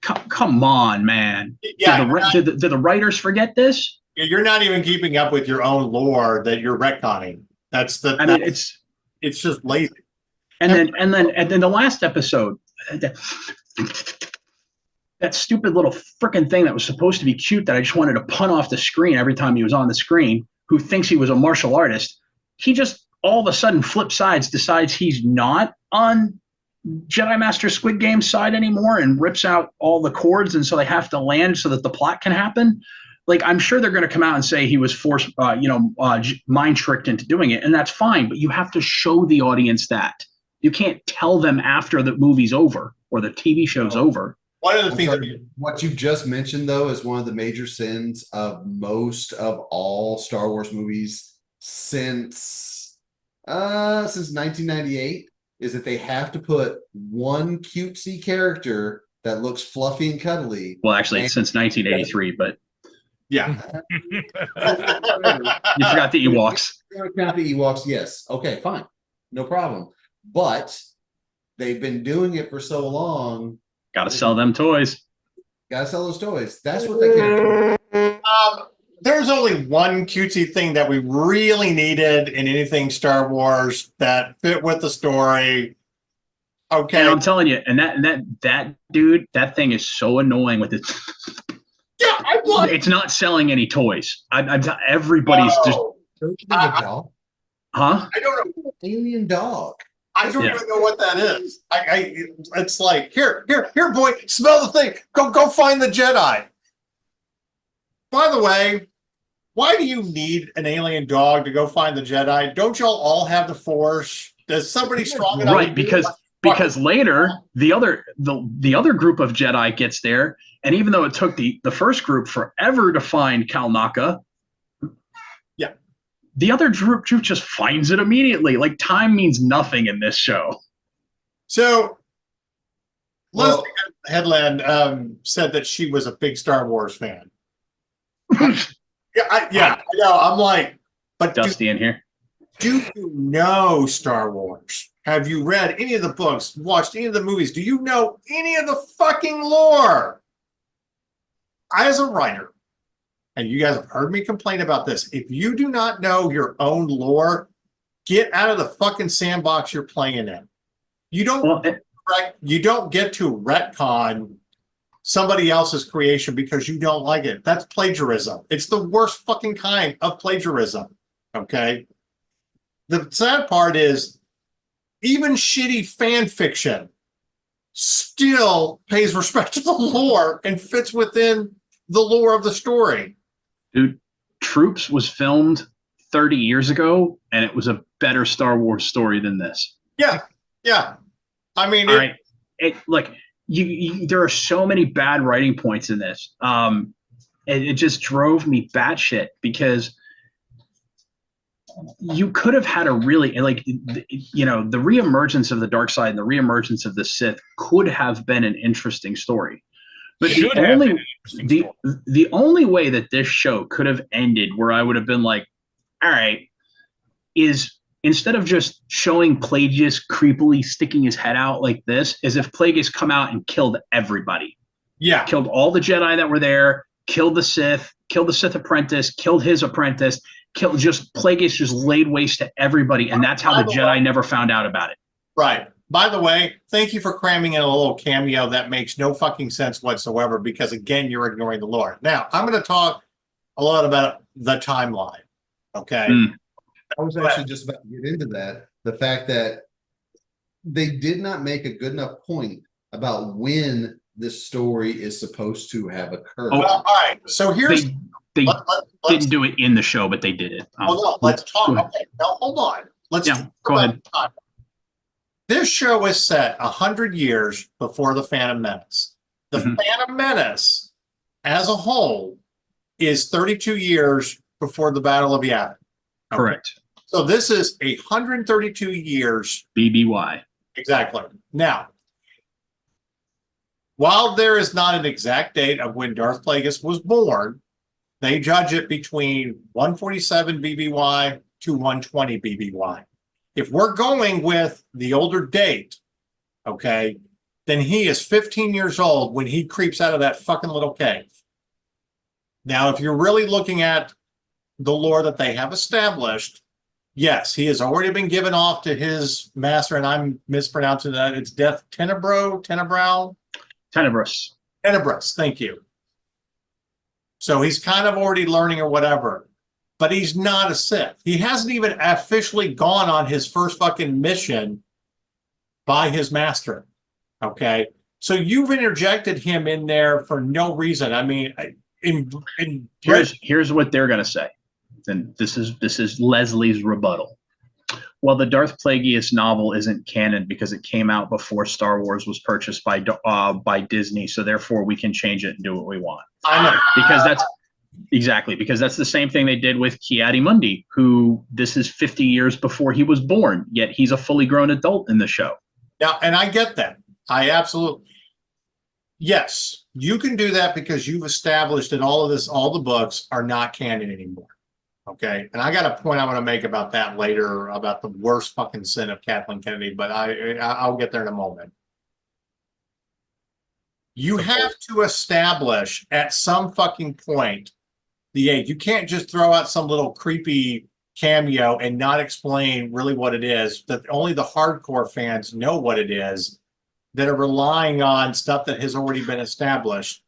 Come on, man. Yeah, did the writers forget this? You're not even keeping up with your own lore that you're retconning. It's just lazy. And then the last episode, that stupid little freaking thing that was supposed to be cute that I just wanted to punt off the screen every time he was on the screen, who thinks he was a martial artist, he just all of a sudden flips sides, decides he's not on Jedi Master Squid Game's side anymore, and rips out all the cords, and so they have to land so that the plot can happen. Like, I'm sure they're going to come out and say he was forced, mind tricked into doing it, and that's fine, but you have to show the audience that. You can't tell them after the movie's over or the TV show's over. One of the things what you just mentioned, though, is one of the major sins of most of all Star Wars movies since 1998, is that they have to put one cutesy character that looks fluffy and cuddly. Well, actually, since 1983, but yeah. You forgot the Ewoks. Not the Ewoks, yes. Okay, fine. No problem. But they've been doing it for so long. Got to sell them toys. Got to sell those toys. That's what they care. There's only one cutesy thing that we really needed in anything Star Wars that fit with the story. Okay, and I'm telling you, and that dude, that thing is so annoying with it. Yeah, it's not selling any toys. Everybody's just. Huh? I don't know. Alien dog. I don't even know what that is. It's like, here, boy, smell the thing. Go find the Jedi. By the way, why do you need an alien dog to go find the Jedi? Don't y'all all have the Force? Does somebody strong enough? Right, because later the other group of Jedi gets there, and even though it took the first group forever to find Kalnaka, the other group just finds it immediately. Like, time means nothing in this show. So, Leslie Headland said that she was a big Star Wars fan. I know. I'm like, but Dusty in here. Do you know Star Wars? Have you read any of the books? Watched any of the movies? Do you know any of the fucking lore? As a writer, and you guys have heard me complain about this, if you do not know your own lore, get out of the fucking sandbox you're playing in. You don't get to retcon somebody else's creation because you don't like it. That's plagiarism. It's the worst fucking kind of plagiarism. Okay. The sad part is, even shitty fan fiction still pays respect to the lore and fits within the lore of the story. Dude, Troops was filmed 30 years ago, and it was a better Star Wars story than this. Yeah. I mean, there are so many bad writing points in this. It just drove me batshit, because you could have had a really, the reemergence of the dark side and the reemergence of the Sith could have been an interesting story. But the only way that this show could have ended, where I would have been like, all right, is instead of just showing Plagueis creepily sticking his head out like this, is if Plagueis come out and killed everybody. Yeah. Killed all the Jedi that were there, killed the Sith apprentice, killed his apprentice, Plagueis just laid waste to everybody, and that's how the Jedi never found out about it. Right. By the way, thank you for cramming in a little cameo that makes no fucking sense whatsoever, because again, you're ignoring the lore. Now, I'm going to talk a lot about the timeline. Okay. I was actually just about to get into that. The fact that they did not make a good enough point about when this story is supposed to have occurred. Oh, Well, all right. So here's they let's didn't do it in the show, but they did it. hold on. Let's talk. Okay, now hold on. Let's go ahead. This show is set 100 years before the Phantom Menace. The Phantom Menace, as a whole, is 32 years before the Battle of Yavin. Okay. Correct. So this is 132 years. BBY. Exactly. Now, while there is not an exact date of when Darth Plagueis was born, they judge it between 147 BBY to 120 BBY. If we're going with the older date, okay, then he is 15 years old when he creeps out of that fucking little cave. Now, if you're really looking at the lore that they have established, yes, he has already been given off to his master, and I'm mispronouncing that. It's Death Tenebrous. Tenebrous, thank you. So he's kind of already learning or whatever, but he's not a Sith. He hasn't even officially gone on his first fucking mission by his master. Okay. So you've interjected him in there for no reason. I mean, here's what they're going to say. And this is Leslie's rebuttal. Well, the Darth Plagueis novel isn't canon because it came out before Star Wars was purchased by Disney, so therefore we can change it and do what we want. I know. Because that's the same thing they did with Ki-Adi-Mundi, who this is 50 years before he was born, yet he's a fully grown adult in the show. Yeah, and I get that. I absolutely. Yes, you can do that because you've established that all the books are not canon anymore. Okay, and I got a point I want to make about that later, about the worst fucking sin of Kathleen Kennedy, but I'll get there in a moment. You have to establish at some fucking point the age. You can't just throw out some little creepy cameo and not explain really what it is, that only the hardcore fans know what it is, that are relying on stuff that has already been established.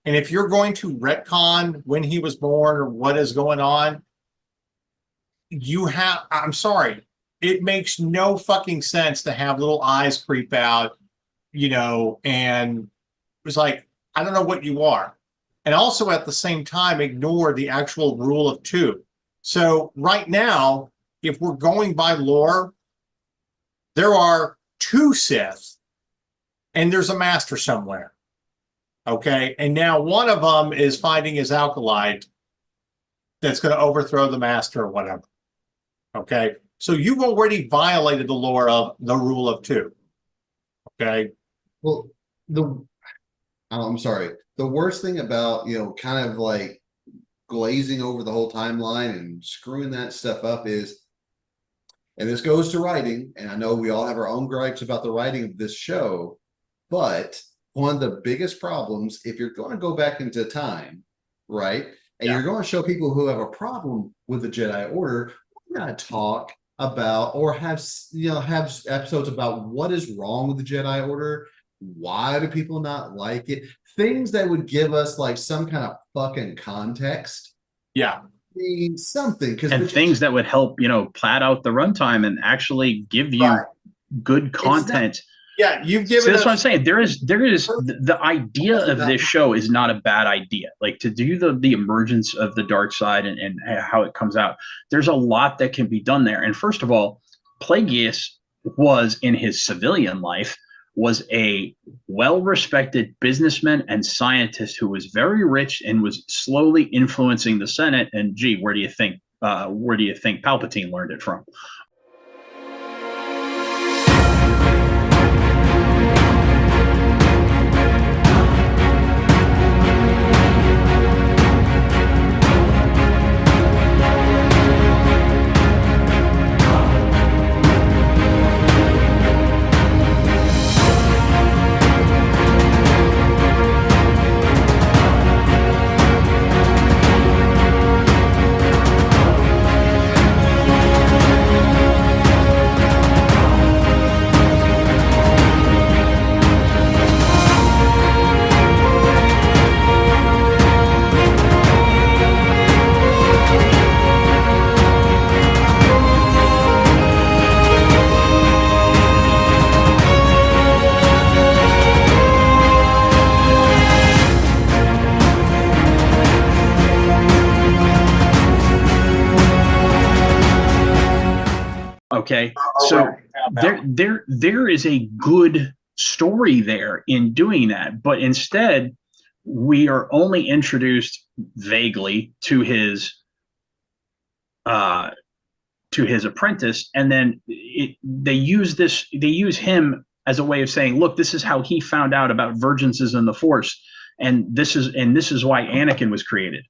And if you're going to retcon when he was born or what is going on, I'm sorry, it makes no fucking sense to have little eyes creep out, and it's like, I don't know what you are. And also at the same time, ignore the actual rule of two. So right now, if we're going by lore, there are 2 Sith and there's a master somewhere. Okay. And now one of them is finding his acolyte that's going to overthrow the master or whatever. Okay. So you've already violated the lore of the rule of 2. Okay. Well, I'm sorry. The worst thing about, kind of like glazing over the whole timeline and screwing that stuff up is, and this goes to writing, and I know we all have our own gripes about the writing of this show, but one of the biggest problems, if you're going to go back into time, right, and you're going to show people who have a problem with the Jedi Order, we're going to talk about or have episodes about what is wrong with the Jedi Order. Why do people not like it? Things that would give us like some kind of fucking context. Yeah. Mean something. And things that would help, plat out the runtime and actually give you good content. You've given. So that's what I'm saying. There is the idea of this show is not a bad idea. Like to do the emergence of the dark side and how it comes out. There's a lot that can be done there. And first of all, Plagueis was in his civilian life was a well-respected businessman and scientist who was very rich and was slowly influencing the Senate. And gee, where do you think Palpatine learned it from? Okay, so there is a good story there in doing that, but instead we are only introduced vaguely to his apprentice, and then they use him as a way of saying, look, this is how he found out about virginses in the Force, and this is why Anakin was created.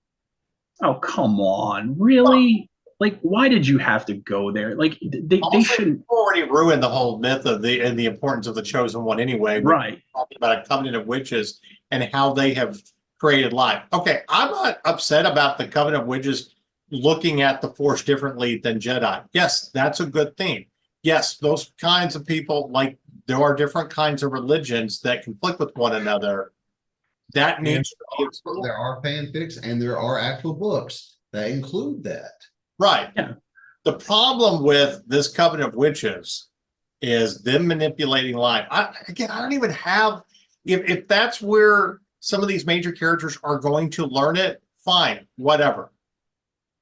Oh, come on, really? Like, why did you have to go there? Like, they shouldn't. Already ruined the whole myth of the importance of the chosen one anyway. Right. Talking about a covenant of witches and how they have created life. Okay, I'm not upset about the covenant of witches looking at the Force differently than Jedi. Yes, that's a good thing. Yes, those kinds of people, like, there are different kinds of religions that conflict with one another. That needs to be explored. There are fanfics and there are actual books that include that. Right. Yeah. The problem with this covenant of witches is them manipulating life. I don't even have, if that's where some of these major characters are going to learn it, fine, whatever.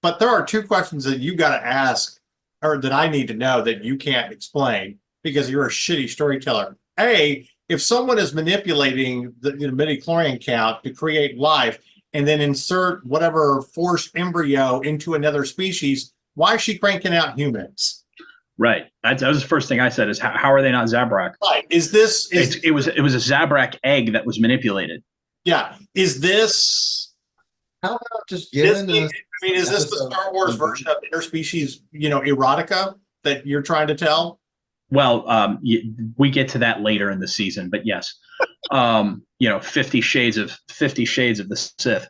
But there are two questions that you got to ask, or that I need to know, that you can't explain because you're a shitty storyteller. A, if someone is manipulating the midichlorian count to create life and then insert whatever Force embryo into another species, why is she cranking out humans? Right. That was the first thing I said, is how are they not Zabrak? Right. It was a Zabrak egg that was manipulated. Yeah. Is this, How about just giving us? is this the Star Wars version of interspecies, erotica that you're trying to tell? Well, we get to that later in the season, but yes, 50 Shades of the Sith.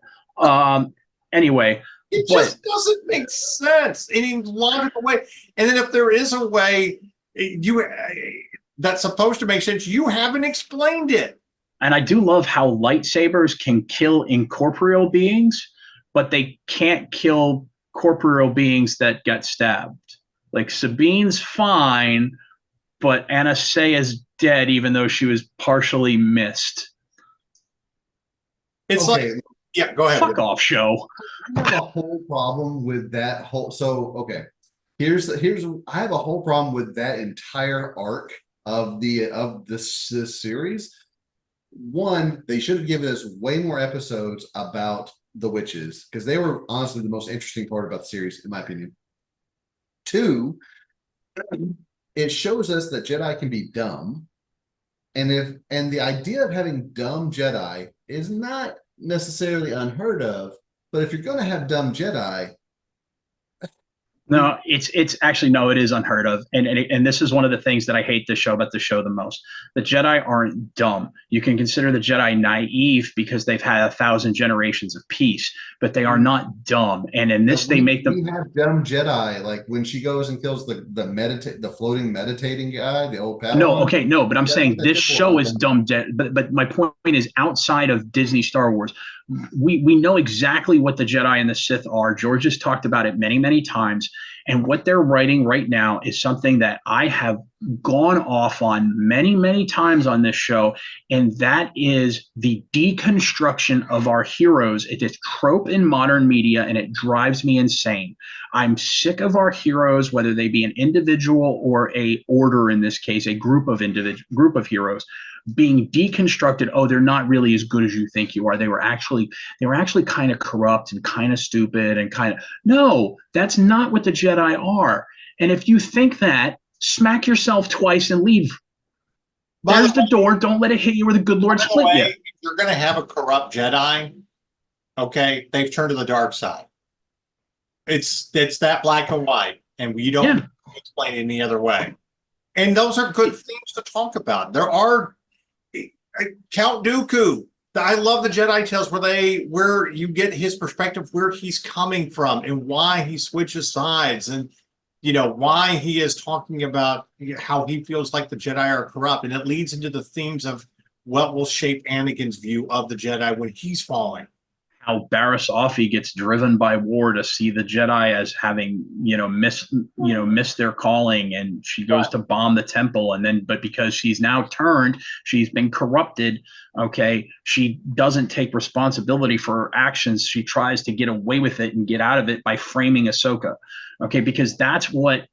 Anyway, It just doesn't make sense in any logical way. And then if there is a way that's supposed to make sense, you haven't explained it. And I do love how lightsabers can kill incorporeal beings, but they can't kill corporeal beings that get stabbed. Like, Sabine's fine, but Anastasia dead, even though she was partially missed. It's Okay. like, yeah, go ahead. Fuck off, show. I have a whole problem with that whole. So okay, here's I have a whole problem with that entire arc of this series. One, they should have given us way more episodes about the witches, because they were honestly the most interesting part about the series, in my opinion. Two, it shows us that Jedi can be dumb, and the idea of having dumb Jedi is not necessarily unheard of, but if you're going to have dumb Jedi, No, it's actually, no, it is unheard of, and this is one of the things that I hate about the show the most. The Jedi aren't dumb. You can consider the Jedi naive because they've had 1,000 generations of peace, but they are not dumb. And in this, they make them. We have dumb Jedi, like when she goes and kills the floating meditating guy, the old Padawan. No, okay, no, but I'm saying this show is dumb. But my point is, outside of Disney Star Wars, we know exactly what the Jedi and the Sith are. George has talked about it many, many times. And what they're writing right now is something that I have gone off on many, many times on this show. And that is the deconstruction of our heroes. It is trope in modern media, and it drives me insane. I'm sick of our heroes, whether they be an individual or a order, in this case, a group of heroes, being deconstructed. Oh, they're not really as good as you think you are. They were actually kind of corrupt and kind of stupid and no, that's not what the Jedi are. And if you think that, smack yourself twice and leave. There's the door. Don't let it hit you where the good Lord split you. If you're going to have a corrupt Jedi, okay, they've turned to the dark side. It's that black and white, and we don't explain it any other way. And those are good things to talk about. There are Count Dooku. I love the Jedi Tales where you get his perspective, where he's coming from and why he switches sides, and why he is talking about how he feels like the Jedi are corrupt, and it leads into the themes of what will shape Anakin's view of the Jedi when he's falling. How Barriss Offee gets driven by war to see the Jedi as having, missed their calling, and she goes to bomb the temple, but because she's now turned, she's been corrupted. Okay, she doesn't take responsibility for her actions. She tries to get away with it and get out of it by framing Ahsoka. Okay, because that's what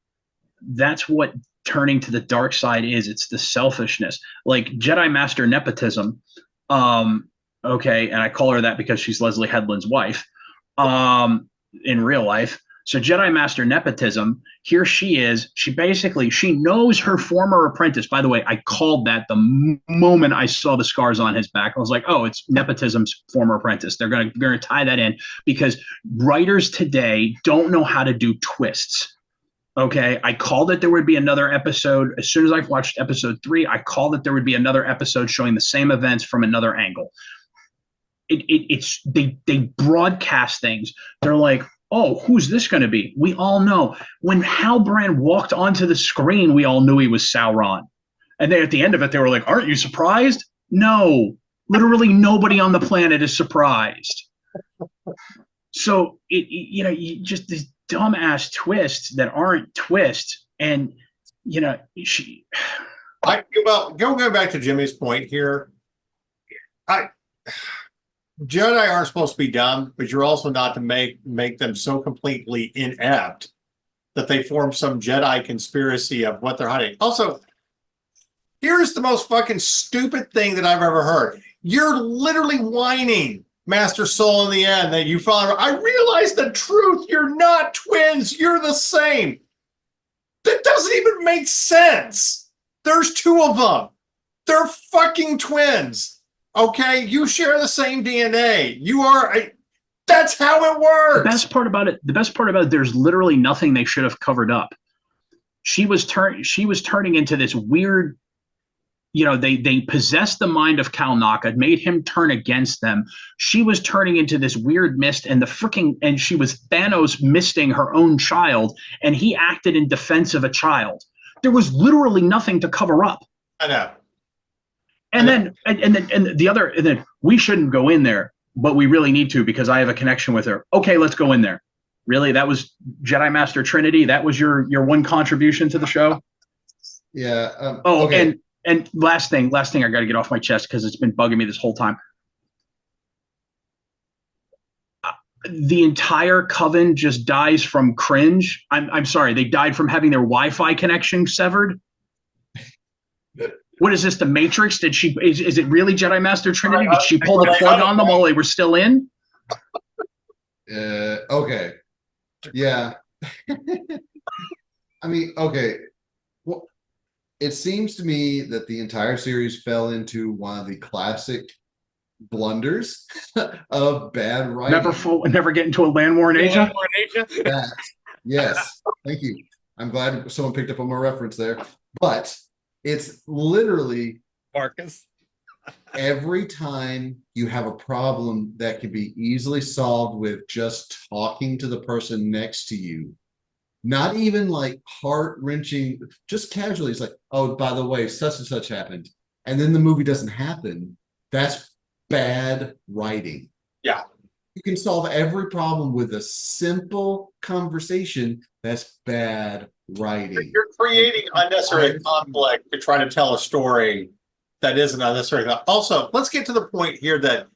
that's what turning to the dark side is. It's the selfishness, like Jedi Master nepotism. Okay, and I call her that because she's Leslie Headland's wife in real life. So Jedi Master nepotism, here she is. She knows her former apprentice. By the way, I called that the moment I saw the scars on his back. I was like, oh, it's nepotism's former apprentice. They're gonna tie that in because writers today don't know how to do twists. Okay, I called it there would be another episode. As soon as I watched episode 3, I called it there would be another episode showing the same events from another angle. They broadcast things. They're like, oh, who's this going to be? We all know. When Halbrand walked onto the screen, we all knew he was Sauron. And then at the end of it, they were like, aren't you surprised? No, literally nobody on the planet is surprised. So, you just these dumbass twists that aren't twists. And, going back to Jimmy's point here, Jedi aren't supposed to be dumb, but you're also not to make them so completely inept that they form some Jedi conspiracy of what they're hiding. Also, here's the most fucking stupid thing that I've ever heard. You're literally whining, Master Soul, in the end that you finally. I realize the truth. You're not twins. You're the same. That doesn't even make sense. There's 2 of them. They're fucking twins. Okay, you share the same DNA. That's how it works. The best part about it, there's literally nothing they should have covered up. She was turning into this weird, they possessed the mind of Cal Naka, made him turn against them. She was turning into this weird mist, and she was Thanos misting her own child, and he acted in defense of a child. There was literally nothing to cover up. I know. And then we shouldn't go in there, but we really need to because I have a connection with her. Okay, let's go in there. Really? That was Jedi Master Trinity? That was your one contribution to the show? Yeah. Okay. And last thing I got to get off my chest because it's been bugging me this whole time. The entire coven just dies from cringe. I'm sorry, they died from having their Wi-Fi connection severed. What is this, the Matrix? Is it really Jedi Master Trinity? Did she pull the plug on them while they were still in? Okay. Yeah. I mean, okay. Well, it seems to me that the entire series fell into one of the classic blunders of bad writing. Never get into a land war in Asia? Yes. Thank you. I'm glad someone picked up on my reference there. But it's literally Marcus. Every time you have a problem that can be easily solved with just talking to the person next to you, not even like heart-wrenching, just casually, it's like, oh, by the way, such and such happened. And then the movie doesn't happen. That's bad writing. Yeah. You can solve every problem with a simple conversation. That's bad writing. You're creating unnecessary conflict to try to tell a story that isn't unnecessary. Also, let's get to the point here that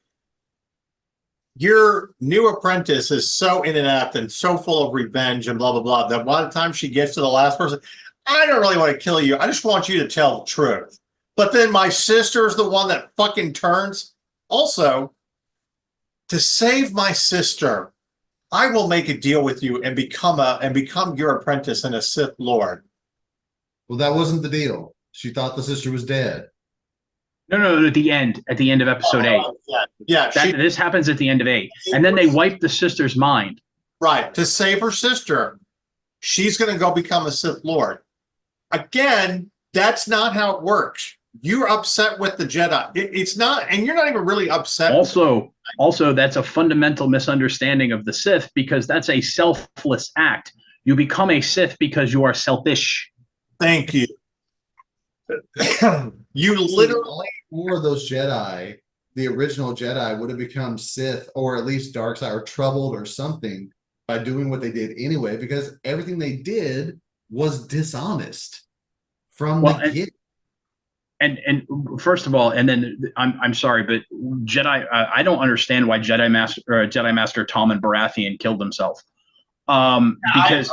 your new apprentice is so inept and so full of revenge and blah, blah, blah, that by the time she gets to the last person, I don't really want to kill you. I just want you to tell the truth. But then my sister's the one that fucking turns. Also, to save my sister, I will make a deal with you and become your apprentice and a Sith Lord. Well, that wasn't the deal. She thought the sister was dead. No, at the end of episode 8. Yeah. This happens at the end of 8. And then they wipe the sister's mind. Right. To save her sister, she's going to go become a Sith Lord. Again, that's not how it works. You're upset with the Jedi. It's not, and you're not even really upset. Also, that's a fundamental misunderstanding of the Sith because that's a selfless act. You become a Sith because you are selfish. Thank you. You literally. More of those Jedi, the original Jedi, would have become Sith or at least dark side or troubled or something by doing what they did anyway, because everything they did was dishonest from the get. And first of all, and then I'm sorry, but Jedi, I don't understand why Jedi Master Tommen Baratheon killed himself. Because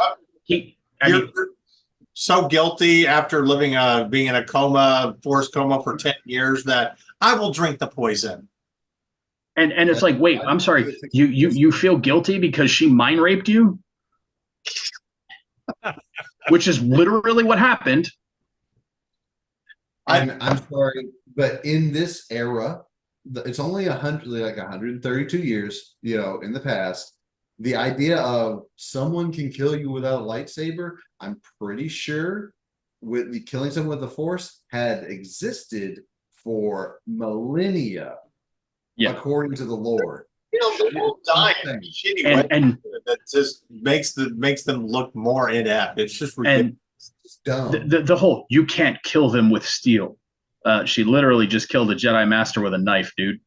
so guilty after being in a forced coma for 10 years that I will drink the poison. And it's like, wait, I'm sorry, you feel guilty because she mind raped you? Which is literally what happened. I'm sorry, but in this era, it's only 132 years, in the past. The idea of someone can kill you without a lightsaber, I'm pretty sure with killing someone with the Force had existed for millennia, according to the lore. The whole dying shitty way that just makes them look more inept. It's just ridiculous. And the whole you can't kill them with steel. She literally just killed a Jedi Master with a knife, dude.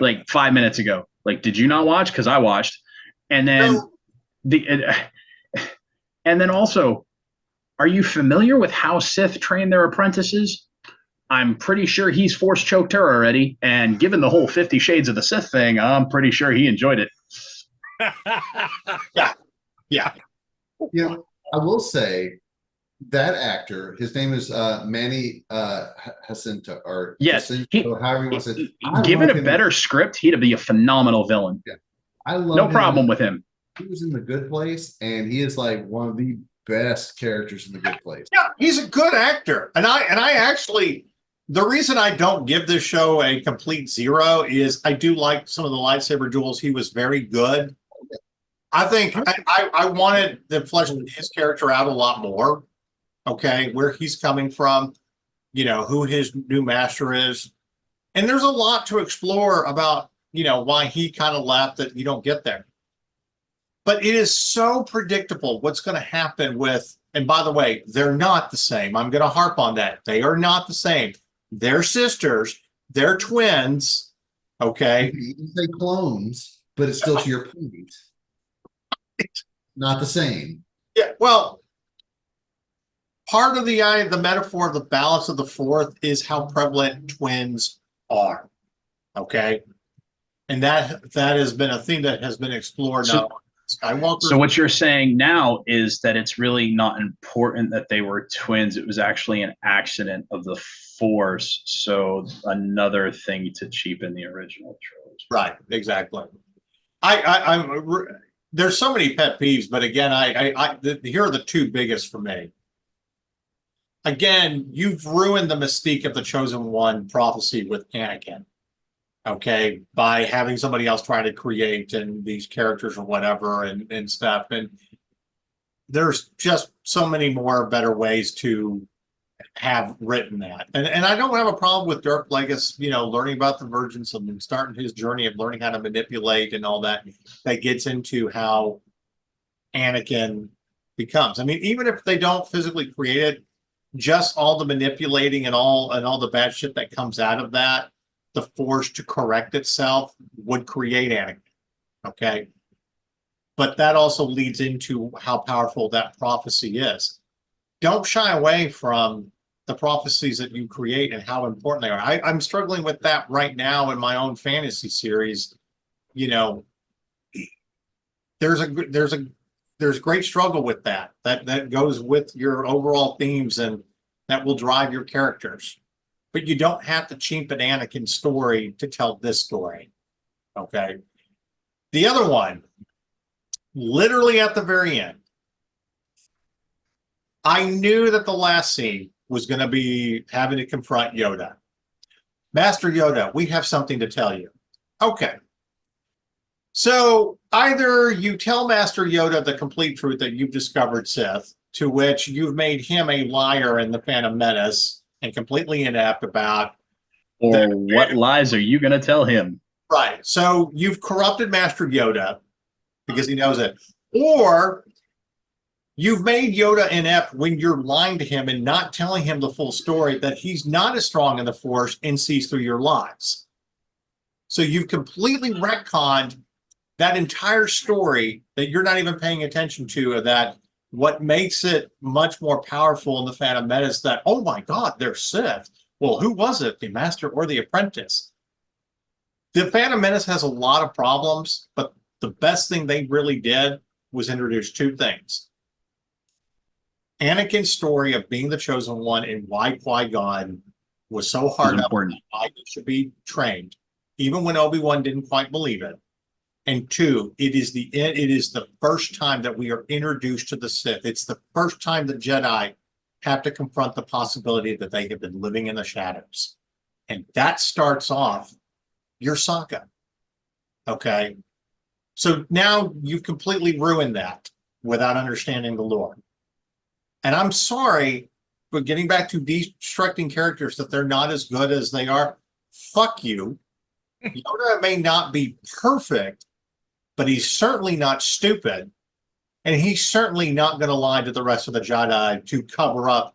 Like 5 minutes ago. Like, did you not watch? Because I watched. And then and then also, are you familiar with how Sith train their apprentices? I'm pretty sure he's force choked her already. And given the whole 50 Shades of the Sith thing, I'm pretty sure he enjoyed it. Yeah. I will say that actor, his name is Manny Jacinto, or yes, Jacinto, however you want to say it. Given a better script, he'd be a phenomenal villain. Yeah. I love no problem with him. He was in The Good Place, and he is like one of the best characters in The Good Place. Yeah, he's a good actor. And I actually, the reason I don't give this show a complete 0 is I do like some of the lightsaber duels. He was very good. I think I wanted to flesh his character out a lot more. Okay, where he's coming from, who his new master is. And there's a lot to explore about, why he kind of left that you don't get there. But it is so predictable what's going to happen with, and by the way, they're not the same. I'm going to harp on that. They are not the same. They're sisters. They're twins. Okay. You can say clones, but it's still to your point. Not the same. Yeah. Well, part of the metaphor of the balance of the Fourth is how prevalent twins are. Okay. And that has been a theme that has been explored now. Skywalker. So what you're saying now is that it's really not important that they were twins. It was actually an accident of the Force. So another thing to cheapen the original trilogy. Right. Exactly. There's so many pet peeves, but again, here are the two biggest for me. Again, you've ruined the mystique of the Chosen One prophecy with Anakin. Okay, by having somebody else try to create and these characters or whatever and stuff. And there's just so many more better ways to have written that. And I don't have a problem with Darth Plagueis, learning about the Virgins and starting his journey of learning how to manipulate and all that. That gets into how Anakin becomes. I mean, even if they don't physically create it, just all the manipulating and all the bad shit that comes out of that, the Force to correct itself would create Anakin. Okay. But that also leads into how powerful that prophecy is. Don't shy away from the prophecies that you create and how important they are. I'm struggling with that right now in my own fantasy series. There's great struggle with that goes with your overall themes and that will drive your characters. But you don't have to cheapen Anakin's story to tell this story. Okay. The other one, literally at the very end, I knew that the last scene was going to be having to confront Yoda. Master Yoda, we have something to tell you. Okay. So either you tell Master Yoda the complete truth that you've discovered Sith, to which you've made him a liar in the Phantom Menace, and completely inept about. Or what lies are you going to tell him? Right. So you've corrupted Master Yoda because he knows it. Or you've made Yoda inept when you're lying to him and not telling him the full story that he's not as strong in the Force and sees through your lies. So you've completely retconned that entire story that you're not even paying attention to, that what makes it much more powerful in the Phantom Menace that, oh my God, they're Sith. Well, who was it, the master or the apprentice? The Phantom Menace has a lot of problems, but the best thing they really did was introduce two things. Anakin's story of being the chosen one and why Qui-Gon was so hard up important. why he should be trained, even when Obi-Wan didn't quite believe it. And two, it is the first time that we are introduced to the Sith. It's the first time the Jedi have to confront the possibility that they have been living in the shadows. And that starts off your saga. Okay. So now you've completely ruined that without understanding the lore. And I'm sorry, but getting back to destructing characters that they're not as good as they are, fuck you. Yoda may not be perfect, but he's certainly not stupid. And he's certainly not going to lie to the rest of the Jedi to cover up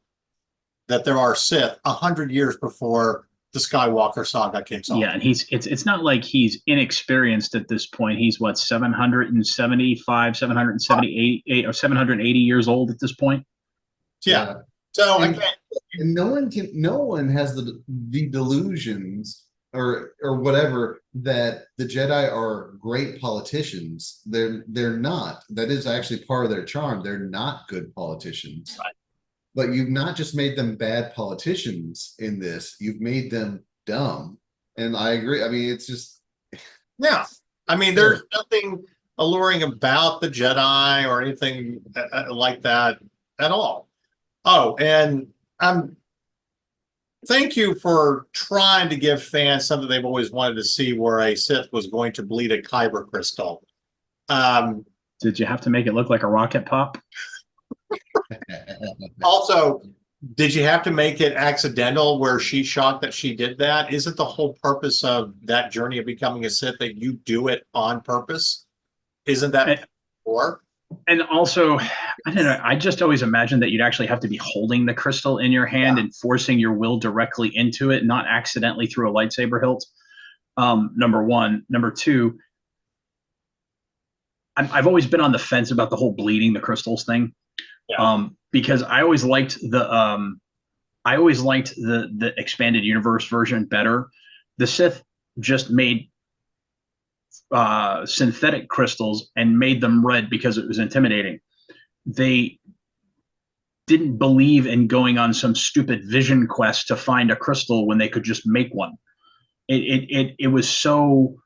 that there are Sith 100 years before the Skywalker saga kicks off. Yeah, and it's not like he's inexperienced at this point. He's what, 775, 778 or 780 years old at this point. Yeah. So And- again, And no one has the delusions or whatever that the Jedi are great politicians. They're not. That is actually part of their charm. They're not good politicians. Right. But you've not just made them bad politicians in this, you've made them dumb. And I agree. I mean, it's just yeah. I mean, there's nothing alluring about the Jedi or anything like that at all. Oh, and thank you for trying to give fans something they've always wanted to see, where a Sith was going to bleed a kyber crystal. Did you have to make it look like a rocket pop? Also, did you have to make it accidental where she's shocked that she did that? Isn't the whole purpose of that journey of becoming a Sith that you do it on purpose? Isn't that more? And also, I don't know, I just always imagined that you'd actually have to be holding the crystal in your hand and forcing your will directly into it, not accidentally through a lightsaber hilt. Number one. Number two, I've always been on the fence about the whole bleeding the crystals thing. Yeah. Because I always liked the expanded universe version better. The Sith just made synthetic crystals and made them red because it was intimidating. They didn't believe in going on some stupid vision quest to find a crystal when they could just make one. It was so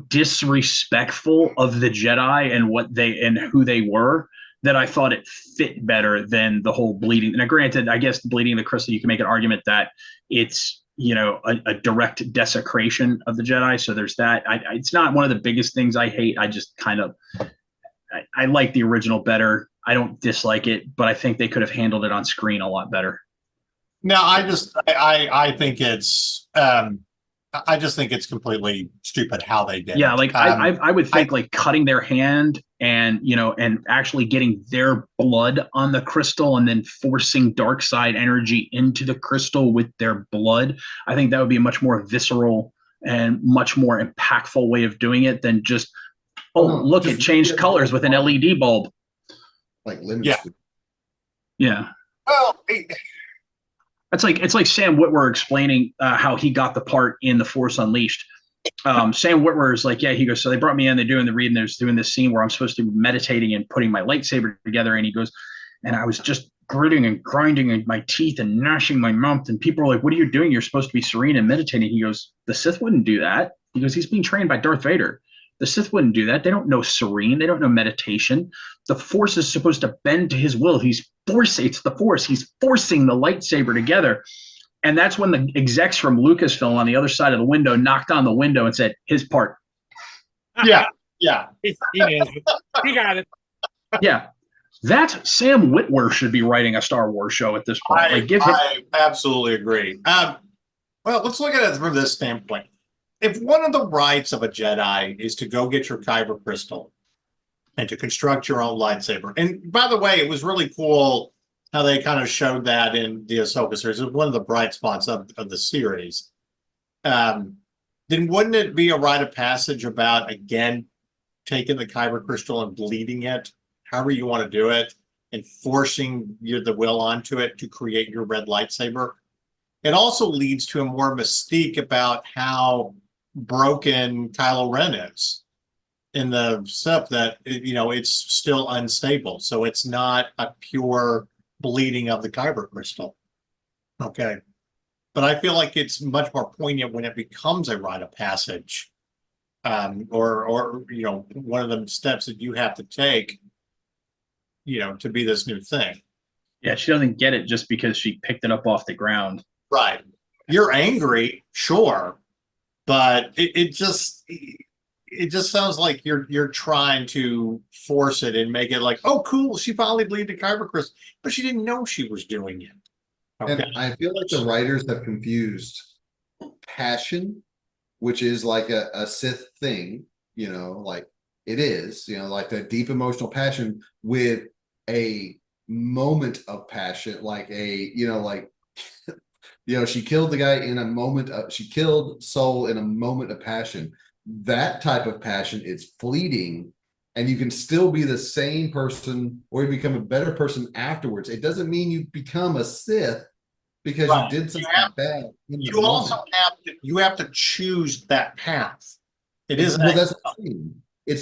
disrespectful of the Jedi and what they and who they were, that I thought it fit better than the whole bleeding. Now, granted, I guess the bleeding of the crystal, you can make an argument that it's, you know, a direct desecration of the Jedi. So there's that. It's not one of the biggest things I hate. I just kind of, I like the original better. I don't dislike it, but I think they could have handled it on screen a lot better. No, I think it's I just think it's completely stupid how they did. Yeah, it. like I would think like cutting their hand and, you know, and actually getting their blood on the crystal and then forcing dark side energy into the crystal with their blood. I think that would be a much more visceral and much more impactful way of doing it than just, look, it changed colors with an LED bulb. like lemon. Yeah. squeeze. Yeah. Well, It's like Sam Witwer explaining how he got the part in The Force Unleashed. Sam Witwer is like, yeah, he goes, so they brought me in, they're doing the read, and they're doing this scene where I'm supposed to be meditating and putting my lightsaber together. And he goes, and I was just gritting and grinding in my teeth and gnashing my mouth. And people are like, what are you doing? You're supposed to be serene and meditating. He goes, the Sith wouldn't do that. He goes, he's being trained by Darth Vader. The Sith wouldn't do that. They don't know serene. They don't know meditation. The Force is supposed to bend to his will. It's the Force. He's forcing the lightsaber together. And that's when the execs from Lucasfilm on the other side of the window knocked on the window and said, his part. yeah. He nailed it. He got it. Yeah. That Sam Witwer should be writing a Star Wars show at this point. I absolutely agree. Well, let's look at it from this standpoint. If one of the rights of a Jedi is to go get your kyber crystal and to construct your own lightsaber, and by the way, it was really cool how they kind of showed that in the Ahsoka series. It was one of the bright spots of the series. Then wouldn't it be a rite of passage about, again, taking the kyber crystal and bleeding it, however you want to do it, and forcing the will onto it to create your red lightsaber? It also leads to a more mystique about how broken Kylo Ren is. in the stuff that, it's still unstable. So it's not a pure bleeding of the kyber crystal. Okay. But I feel like it's much more poignant when it becomes a rite of passage. Or one of the steps that you have to take, to be this new thing. Yeah, she doesn't get it just because she picked it up off the ground. Right. You're angry, sure, but it just sounds like you're trying to force it and make it like, oh, cool, she finally believed in kyber crystal, but she didn't know she was doing it. Okay. And I feel like the writers have confused passion, which is like a Sith thing, like it is, like the deep emotional passion, with a moment of passion, like she killed the guy in a moment of, she killed Soul in a moment of passion. That type of passion is fleeting, and you can still be the same person or you become a better person afterwards. It doesn't mean you become a Sith because Right. you did something bad. You also have to choose that path. It isn't. Well, that's what I'm saying.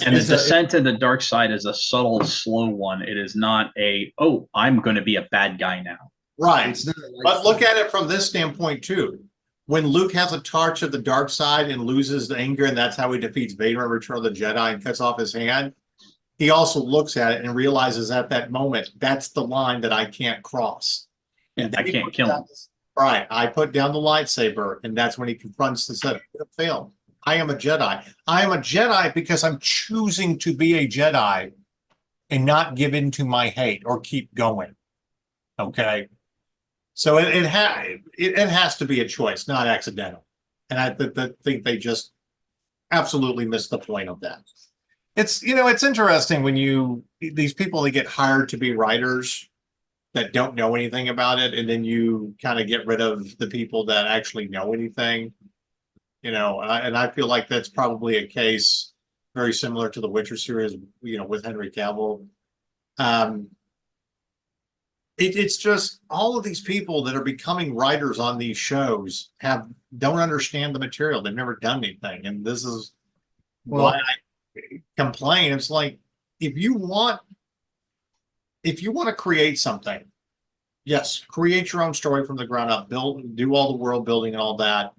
And the descent to the dark side is a subtle, slow one. It is not I'm going to be a bad guy now. Right. It's not But look at it from this standpoint too. When Luke has a torch of the dark side and loses the anger, and that's how he defeats Vader in Return of the Jedi and cuts off his hand, he also looks at it and realizes at that moment, that's the line that I can't cross. And I can't kill him. Right. I put down the lightsaber, and that's when he confronts the set. Failed. I am a Jedi. I am a Jedi because I'm choosing to be a Jedi and not give in to my hate or keep going. Okay. So it has to be a choice, not accidental. And I think they just absolutely missed the point of that. It's interesting when these people that get hired to be writers that don't know anything about it, and then you kind of get rid of the people that actually know anything. And I feel like that's probably a case very similar to the Witcher series, with Henry Cavill. It's just all of these people that are becoming writers on these shows don't understand the material. They've never done anything, and this is why I complain. It's like if you want to create something, yes, create your own story from the ground up, do all the world building and all that.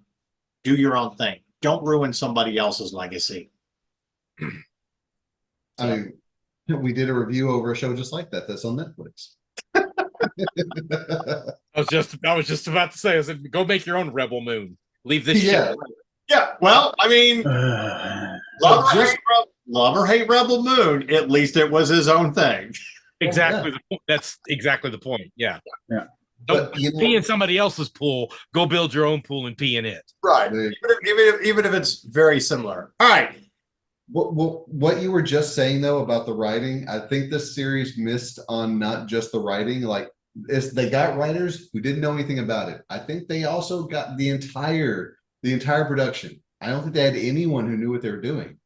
Do your own thing. Don't ruin somebody else's legacy. I mean, we did a review over a show just like that. That's on Netflix. I was just about to say, I said, go make your own Rebel Moon. Leave this shit. Yeah. Well, I mean, love or hate Rebel Moon, at least it was his own thing. Exactly. That's exactly the point. Yeah. Yeah. Don't pee in somebody else's pool. Go build your own pool and pee in it. Right. Even if it's very similar. All right. What you were just saying though about the writing, I think this series missed on not just the writing. Like they got writers who didn't know anything about it. I think they also got the entire production. I don't think they had anyone who knew what they were doing.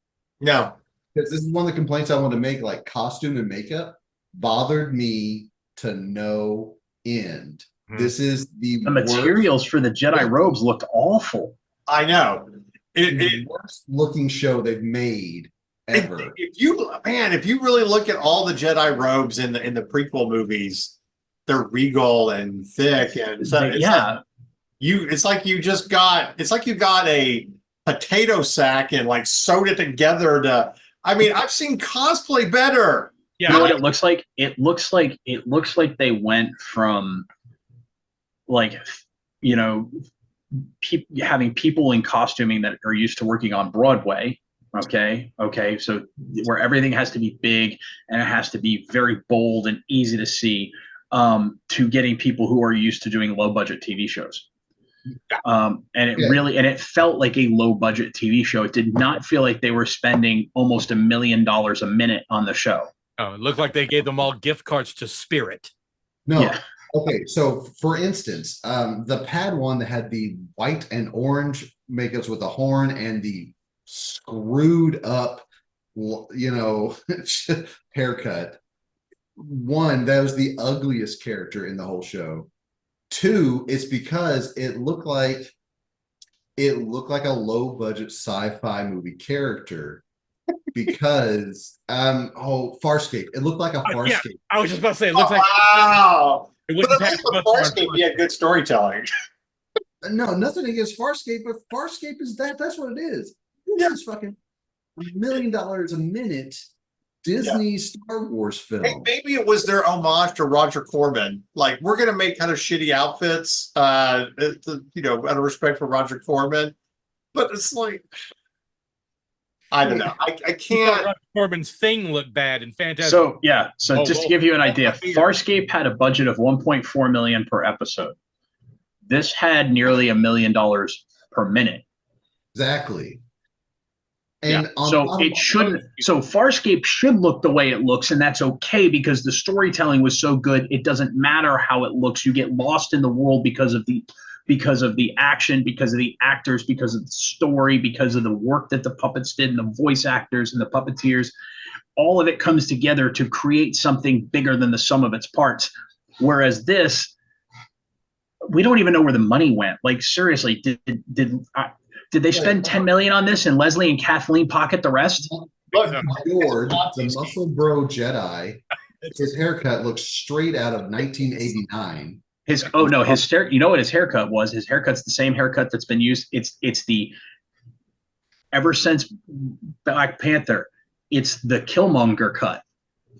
No. Because this is one of the complaints I want to make. Like costume and makeup bothered me to no end. This is the materials for the Jedi robes looked awful. I know. The worst looking show they've made ever. If you really look at all the Jedi robes in the prequel movies, they're regal and thick, and it's like you got a potato sack and like sewed it together to. I mean, I've seen cosplay better. Yeah. You know what it looks like? It looks like they went from having people in costuming that are used to working on Broadway. Okay. So where everything has to be big and it has to be very bold and easy to see, to getting people who are used to doing low budget TV shows. And it felt like a low budget TV show. It did not feel like they were spending almost $1 million a minute on the show. Oh, it looked like they gave them all gift cards to Spirit. No. Yeah. Okay, so for instance, the Padawan that had the white and orange makeups with the horn and the screwed up, haircut. One, that was the ugliest character in the whole show. Two, it's because it looked like a low budget sci-fi movie character because Farscape. It looked like a Farscape. Yeah, I was just about to say it looks like Wow. it But wouldn't at pass least with muster on Farscape, he had good storytelling. No, nothing against Farscape, but Farscape is that's what it is. This is fucking $1 million a minute Disney Star Wars film. Hey, maybe it was their homage to Roger Corman. Like, we're gonna make kind of shitty outfits, out of respect for Roger Corman. But it's like, I don't know. I can't. Roger Corbin's thing looked bad and fantastic. So yeah, so just to give you an idea, that's weird. Farscape had a budget of 1.4 million per episode. This had nearly $1 million per minute. Exactly. And so it shouldn't. So Farscape should look the way it looks, and that's okay because the storytelling was so good. It doesn't matter how it looks. You get lost in the world because of the action, because of the actors, because of the story, because of the work that the puppets did, and the voice actors and the puppeteers. All of it comes together to create something bigger than the sum of its parts. Whereas this, we don't even know where the money went. Like, seriously, did they spend 10 million on this and Leslie and Kathleen pocket the rest? George, the Muscle Bro Jedi, his haircut looks straight out of 1989. You know what his haircut was? His haircut's the same haircut that's been used. It's the ever since Black Panther. It's the Killmonger cut.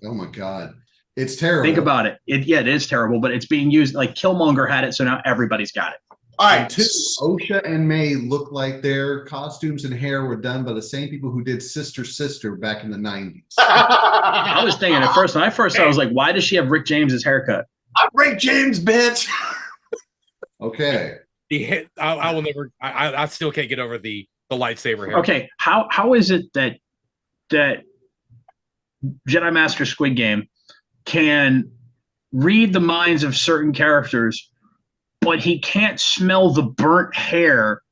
Oh my God, it's terrible. Think about it. It is terrible, but it's being used like Killmonger had it, so now everybody's got it. All right, Osha and May look like their costumes and hair were done by the same people who did Sister back in the 90s. I was thinking at first, I was like, why does she have Rick James's haircut? I'm Rick James, bitch. Okay. I will never. I still can't get over the lightsaber hair. Okay, how is it that Jedi Master Squid Game can read the minds of certain characters, but he can't smell the burnt hair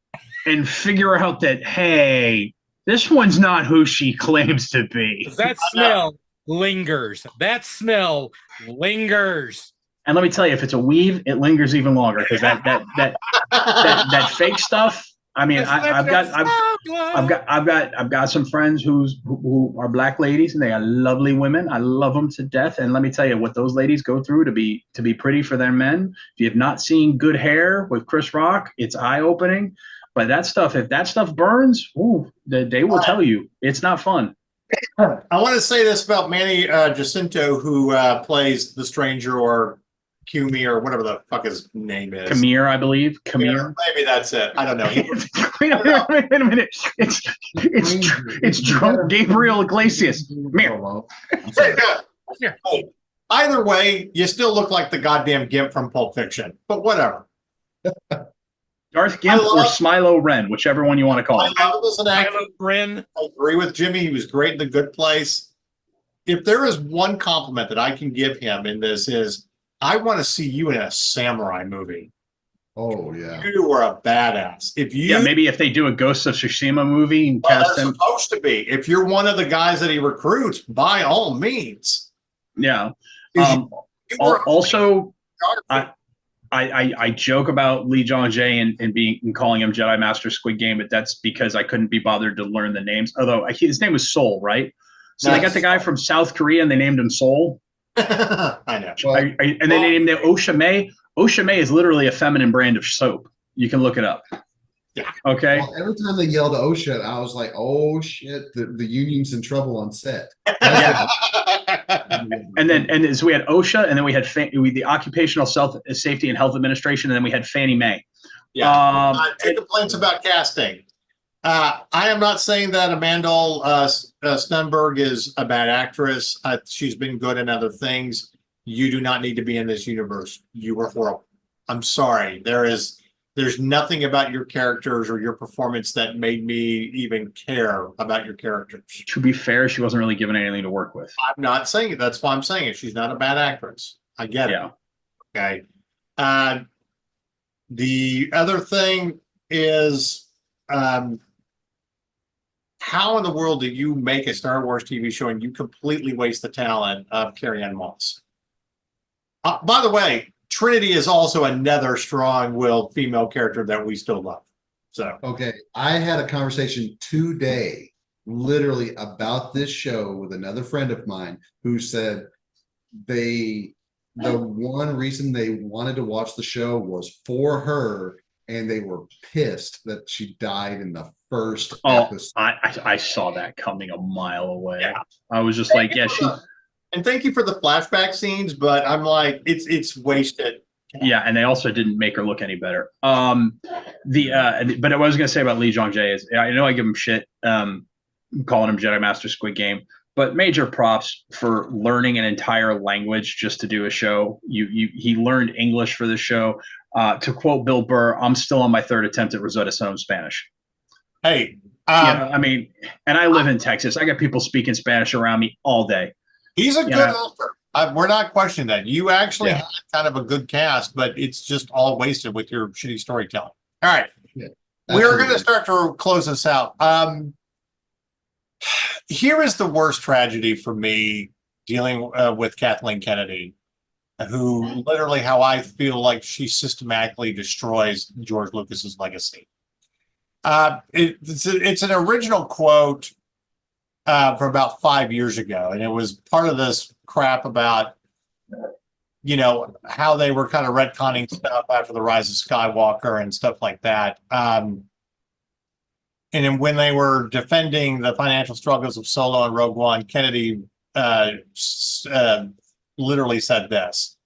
and figure out that, hey, this one's not who she claims to be. That smell lingers. That smell lingers. And let me tell you, if it's a weave, it lingers even longer because that fake stuff. I mean, I've got some friends who are black ladies, and they are lovely women. I love them to death. And let me tell you, what those ladies go through to be pretty for their men. If you have not seen Good Hair with Chris Rock, it's eye opening. But if that stuff burns, they will tell you it's not fun. I want to say this about Manny Jacinto, who plays the Stranger or Kumi or whatever the fuck his name is. Kamir, I believe. Kamir. Maybe that's it. I don't know. Wait a minute. It's drunk Gabriel Iglesias. Either way, you still look like the goddamn Gimp from Pulp Fiction. But whatever. Darth Gimp or Smilo Ren, whichever one you want to call it. Smilo Ren. I agree with Jimmy. He was great in The Good Place. If there is one compliment that I can give him in this is, I want to see you in a samurai movie. Oh yeah, you were a badass. Maybe if they do a Ghost of Tsushima movie and cast him. Supposed to be. If you're one of the guys that he recruits, by all means. Yeah. Also, I joke about Lee Jong Jae and calling him Jedi Master Squid Game, but that's because I couldn't be bothered to learn the names. Although his name was Seoul, right? So they got the guy from South Korea and they named him Seoul. I know. And they named him Osha May. Osha May is literally a feminine brand of soap. You can look it up. Yeah. Okay. Well, every time they yelled Osha, I was like, "Oh shit, the union's in trouble on set." Yeah. So we had OSHA, and then we had the Occupational Safety and Health Administration, and then we had Fannie Mae. Yeah. Two complaints about casting. I am not saying that Amanda Stenberg is a bad actress. She's been good in other things. You do not need to be in this universe. You were horrible. I'm sorry. There's nothing about your characters or your performance that made me even care about your characters. To be fair, she wasn't really given anything to work with. I'm not saying it. That's why I'm saying it. She's not a bad actress. I get it. Okay. The other thing is, how in the world do you make a Star Wars TV show and you completely waste the talent of Carrie-Anne Moss? By the way, Trinity is also another strong-willed female character that we still love. So okay, I had a conversation today literally about this show with another friend of mine who said the one reason they wanted to watch the show was for her, and they were pissed that she died in the first episode. I saw that coming a mile away. Yeah. I was just like, yeah, she. And thank you for the flashback scenes, but I'm like, it's wasted. Yeah, and they also didn't make her look any better. But what I was gonna say about Lee Jong Jae is, I know I give him shit, calling him Jedi Master Squid Game, but major props for learning an entire language just to do a show. He learned English for the show. To quote Bill Burr, I'm still on my third attempt at Rosetta Stone Spanish. Hey, I mean, and I live in Texas. I got people speaking Spanish around me all day. he's a good actor. We're not questioning that. You actually have kind of a good cast, but it's just all wasted with your shitty storytelling. All right. Yeah, we're going to start to close this out. Here is the worst tragedy for me dealing with Kathleen Kennedy, who literally, how I feel like she systematically destroys George Lucas's legacy. It's an original quote from about 5 years ago, and it was part of this crap about, you know, how they were kind of retconning stuff after the Rise of Skywalker and stuff like that. And then when they were defending the financial struggles of Solo and Rogue One, Kennedy literally said this: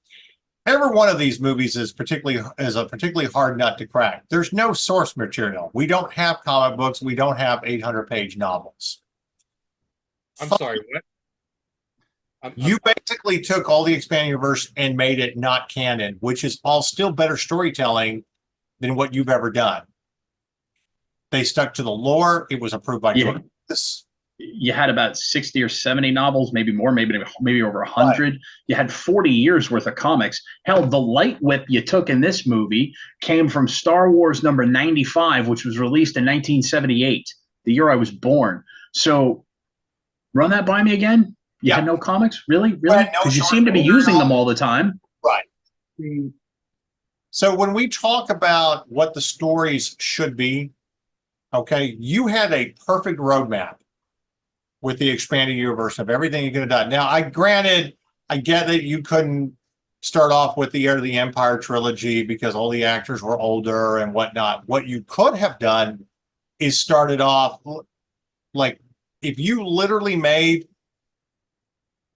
every one of these movies is a particularly hard nut to crack. There's no source material. We don't have comic books. We don't have 800-page novels. I'm sorry, what? You basically took all the expanded universe and made it not canon, which is all still better storytelling than what you've ever done. They stuck to the lore. It was approved by George Lucas. You had about 60 or 70 novels, maybe more, maybe over 100. Right. You had 40 years worth of comics. Hell, the light whip you took in this movie came from Star Wars number 95, which was released in 1978, the year I was born. So run that by me again. You had no comics? Really? Really? Because you seem to be using them all the time. Right. So when we talk about what the stories should be, okay, you had a perfect roadmap with the expanded universe of everything you could have done. Now, I get that you couldn't start off with the Heir to the Empire trilogy because all the actors were older and whatnot. What you could have done is started off, like, if you literally made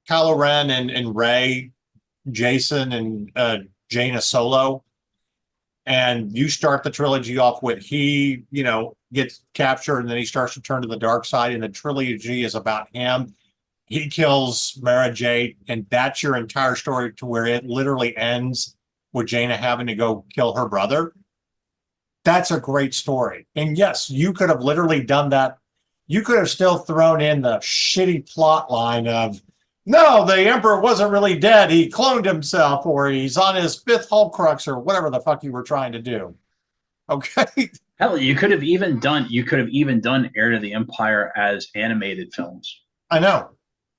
Kylo Ren and Rey, Jason and Jaina Solo, and you start the trilogy off with he, you know, gets captured and then he starts to turn to the dark side, and the trilogy is about him. He kills Mara Jade, and that's your entire story, to where it literally ends with Jaina having to go kill her brother. That's a great story. And yes, you could have literally done that. You could have still thrown in the shitty plot line of, no, the Emperor wasn't really dead. He cloned himself, or he's on his fifth Horcrux, or whatever the fuck you were trying to do. Okay. Hell, you could have even done Heir to the Empire as animated films. I know.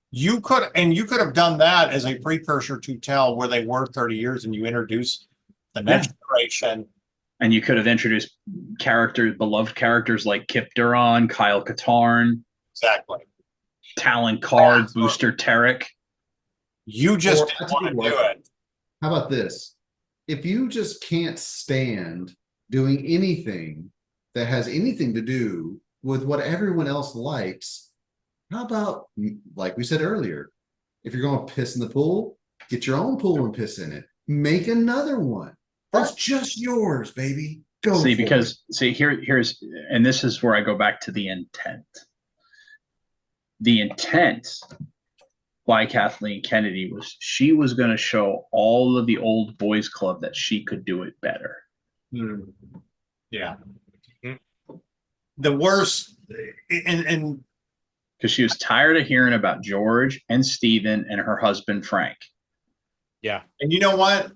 You could have done that as a precursor to tell where they were 30 years, and you introduce the next generation. And you could have introduced beloved characters like Kip Duran, Kyle Katarn. Exactly. Talon Card, Booster Terek. You just didn't want to do it. How about this? If you just can't stand doing anything that has anything to do with what everyone else likes, how about, like we said earlier, if you're going to piss in the pool, get your own pool and piss in it. Make another one. That's just yours, baby. Go. Here's, and this is where I go back to the intent. The intent by Kathleen Kennedy was she was going to show all of the old boys club that she could do it better. Yeah. The worst, and because she was tired of hearing about George and Stephen and her husband Frank. Yeah. And you know what?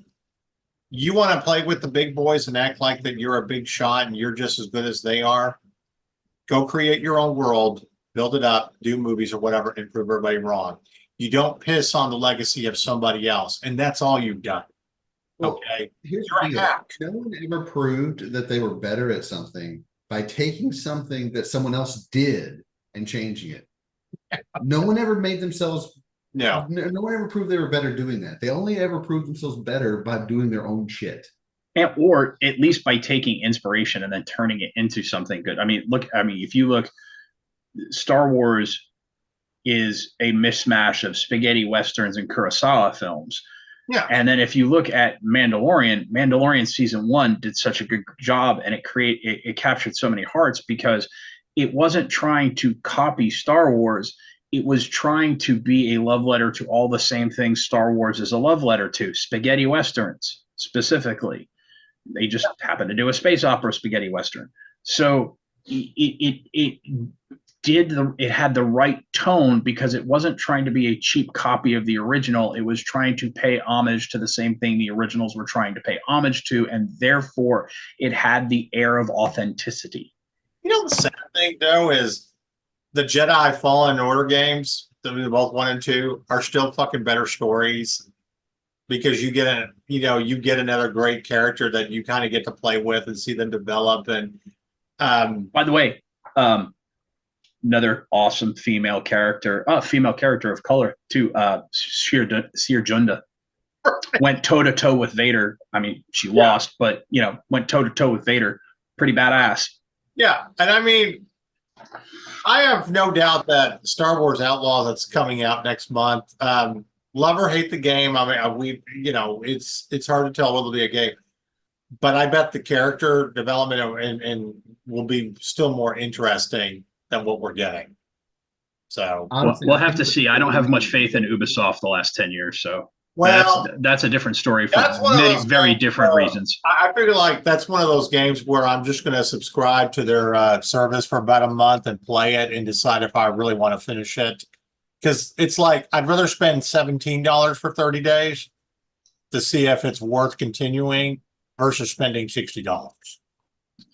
You want to play with the big boys and act like that you're a big shot and you're just as good as they are. Go create your own world. Build it up, do movies or whatever, and prove everybody wrong. You don't piss on the legacy of somebody else, and that's all you've done. Okay? Here's the deal. No one ever proved that they were better at something by taking something that someone else did and changing it. No one ever made themselves. No. No one ever proved they were better doing that. They only ever proved themselves better by doing their own shit. And, or at least by taking inspiration and then turning it into something good. I mean, if you look, Star Wars is a mishmash of spaghetti westerns and Kurosawa films. Yeah. And then if you look at Mandalorian season 1 did such a good job, and it captured so many hearts because it wasn't trying to copy Star Wars. It was trying to be a love letter to all the same things Star Wars is a love letter to, spaghetti westerns specifically. They just happened to do a space opera spaghetti western. So it had the right tone because it wasn't trying to be a cheap copy of the original. It was trying to pay homage to the same thing the originals were trying to pay homage to, and therefore it had the air of authenticity. You know, the sad thing though is the Jedi Fallen Order games, both 1 and 2, are still fucking better stories because you get another great character that you kind of get to play with and see them develop. And by the way, another awesome female character of color too, Seer Junda went toe to toe with Vader. I mean, she lost, but went toe to toe with Vader. Pretty badass. Yeah, and I mean, I have no doubt that Star Wars Outlaws that's coming out next month. Love or hate the game. I mean, it's hard to tell whether it'll be a game, but I bet the character development and will be still more interesting than what we're getting. So Honestly, we'll have to see. I don't have much faith in Ubisoft the last 10 years, so well, that's a different story for many very different reasons. I figure like that's one of those games where I'm just going to subscribe to their service for about a month and play it and decide if I really want to finish it. Because it's like I'd rather spend $17 for 30 days to see if it's worth continuing versus spending $60.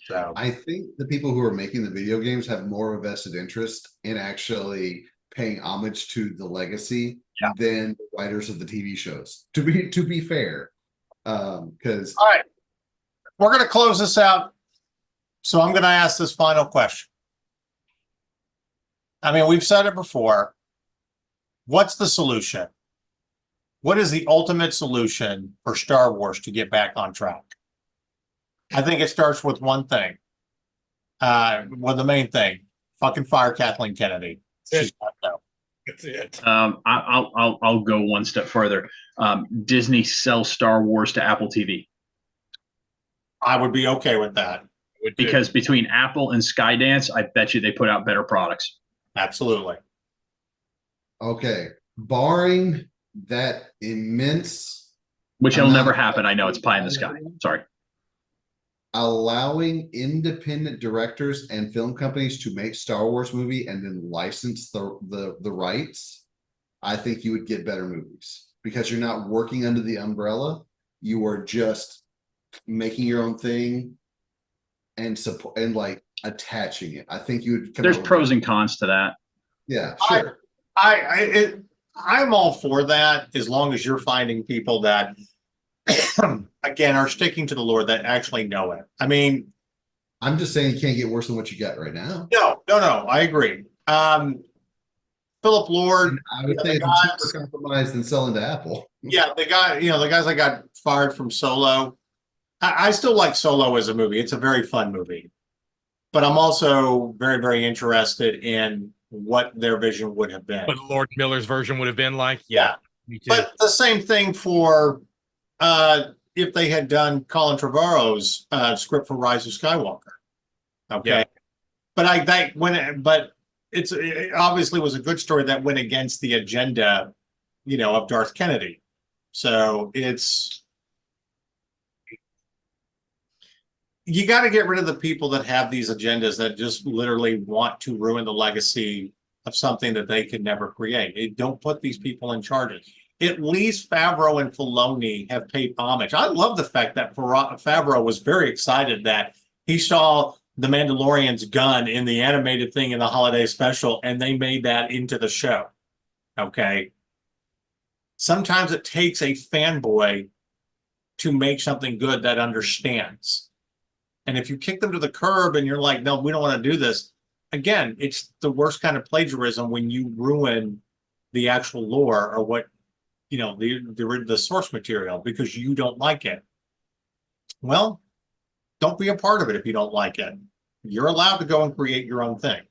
So I think the people who are making the video games have more of a vested interest in actually paying homage to the legacy than the writers of the TV shows. To be fair, because all right, we're going to close this out. So I'm going to ask this final question. I mean, we've said it before. What's the solution? What is the ultimate solution for Star Wars to get back on track? I think it starts with one thing. The main thing. Fucking fire Kathleen Kennedy. She's got to go. That's it. I'll go one step further. Disney sells Star Wars to Apple TV. I would be okay with that. Because between Apple and Skydance, I bet you they put out better products. Absolutely. okay, barring that immense, Which it'll never happen. I know it's pie in the sky. Sorry. allowing independent directors and film companies to make Star Wars movie and then license the rights, I think you would get better movies because you're not working under the umbrella. You are just making your own thing and support and like attaching it. I think you would. There's pros and cons to that. Yeah, sure. I'm all for that as long as you're finding people that again are sticking to the Lord that actually know it. I mean, I'm just saying you can't get worse than what you got right now. No, I agree. Philip Lord, I would say it's a cheaper compromise than selling to Apple. yeah, the guys that got fired from Solo. I still like Solo as a movie. It's a very fun movie, but I'm also very, very interested in what their vision would have been. What Lord Miller's version would have been like. Yeah, Me too. but the same thing for if they had done Colin Trevorrow's script for Rise of Skywalker. Okay, Yeah. but it obviously was a good story that went against the agenda, of Darth Kennedy. So you got to get rid of the people that have these agendas that just literally want to ruin the legacy of something that they could never create. Don't put these people in charge. At least Favreau and Filoni have paid homage. I love the fact that Favreau was very excited that he saw the Mandalorian's gun in the animated thing in the holiday special, and they made that into the show. Okay. Sometimes it takes a fanboy to make something good that understands. And if you kick them to the curb and you're like, no, we don't want to do this, again, it's the worst kind of plagiarism when you ruin the actual lore or what, the source material because you don't like it. Well, don't be a part of it if you don't like it. You're allowed to go and create your own thing.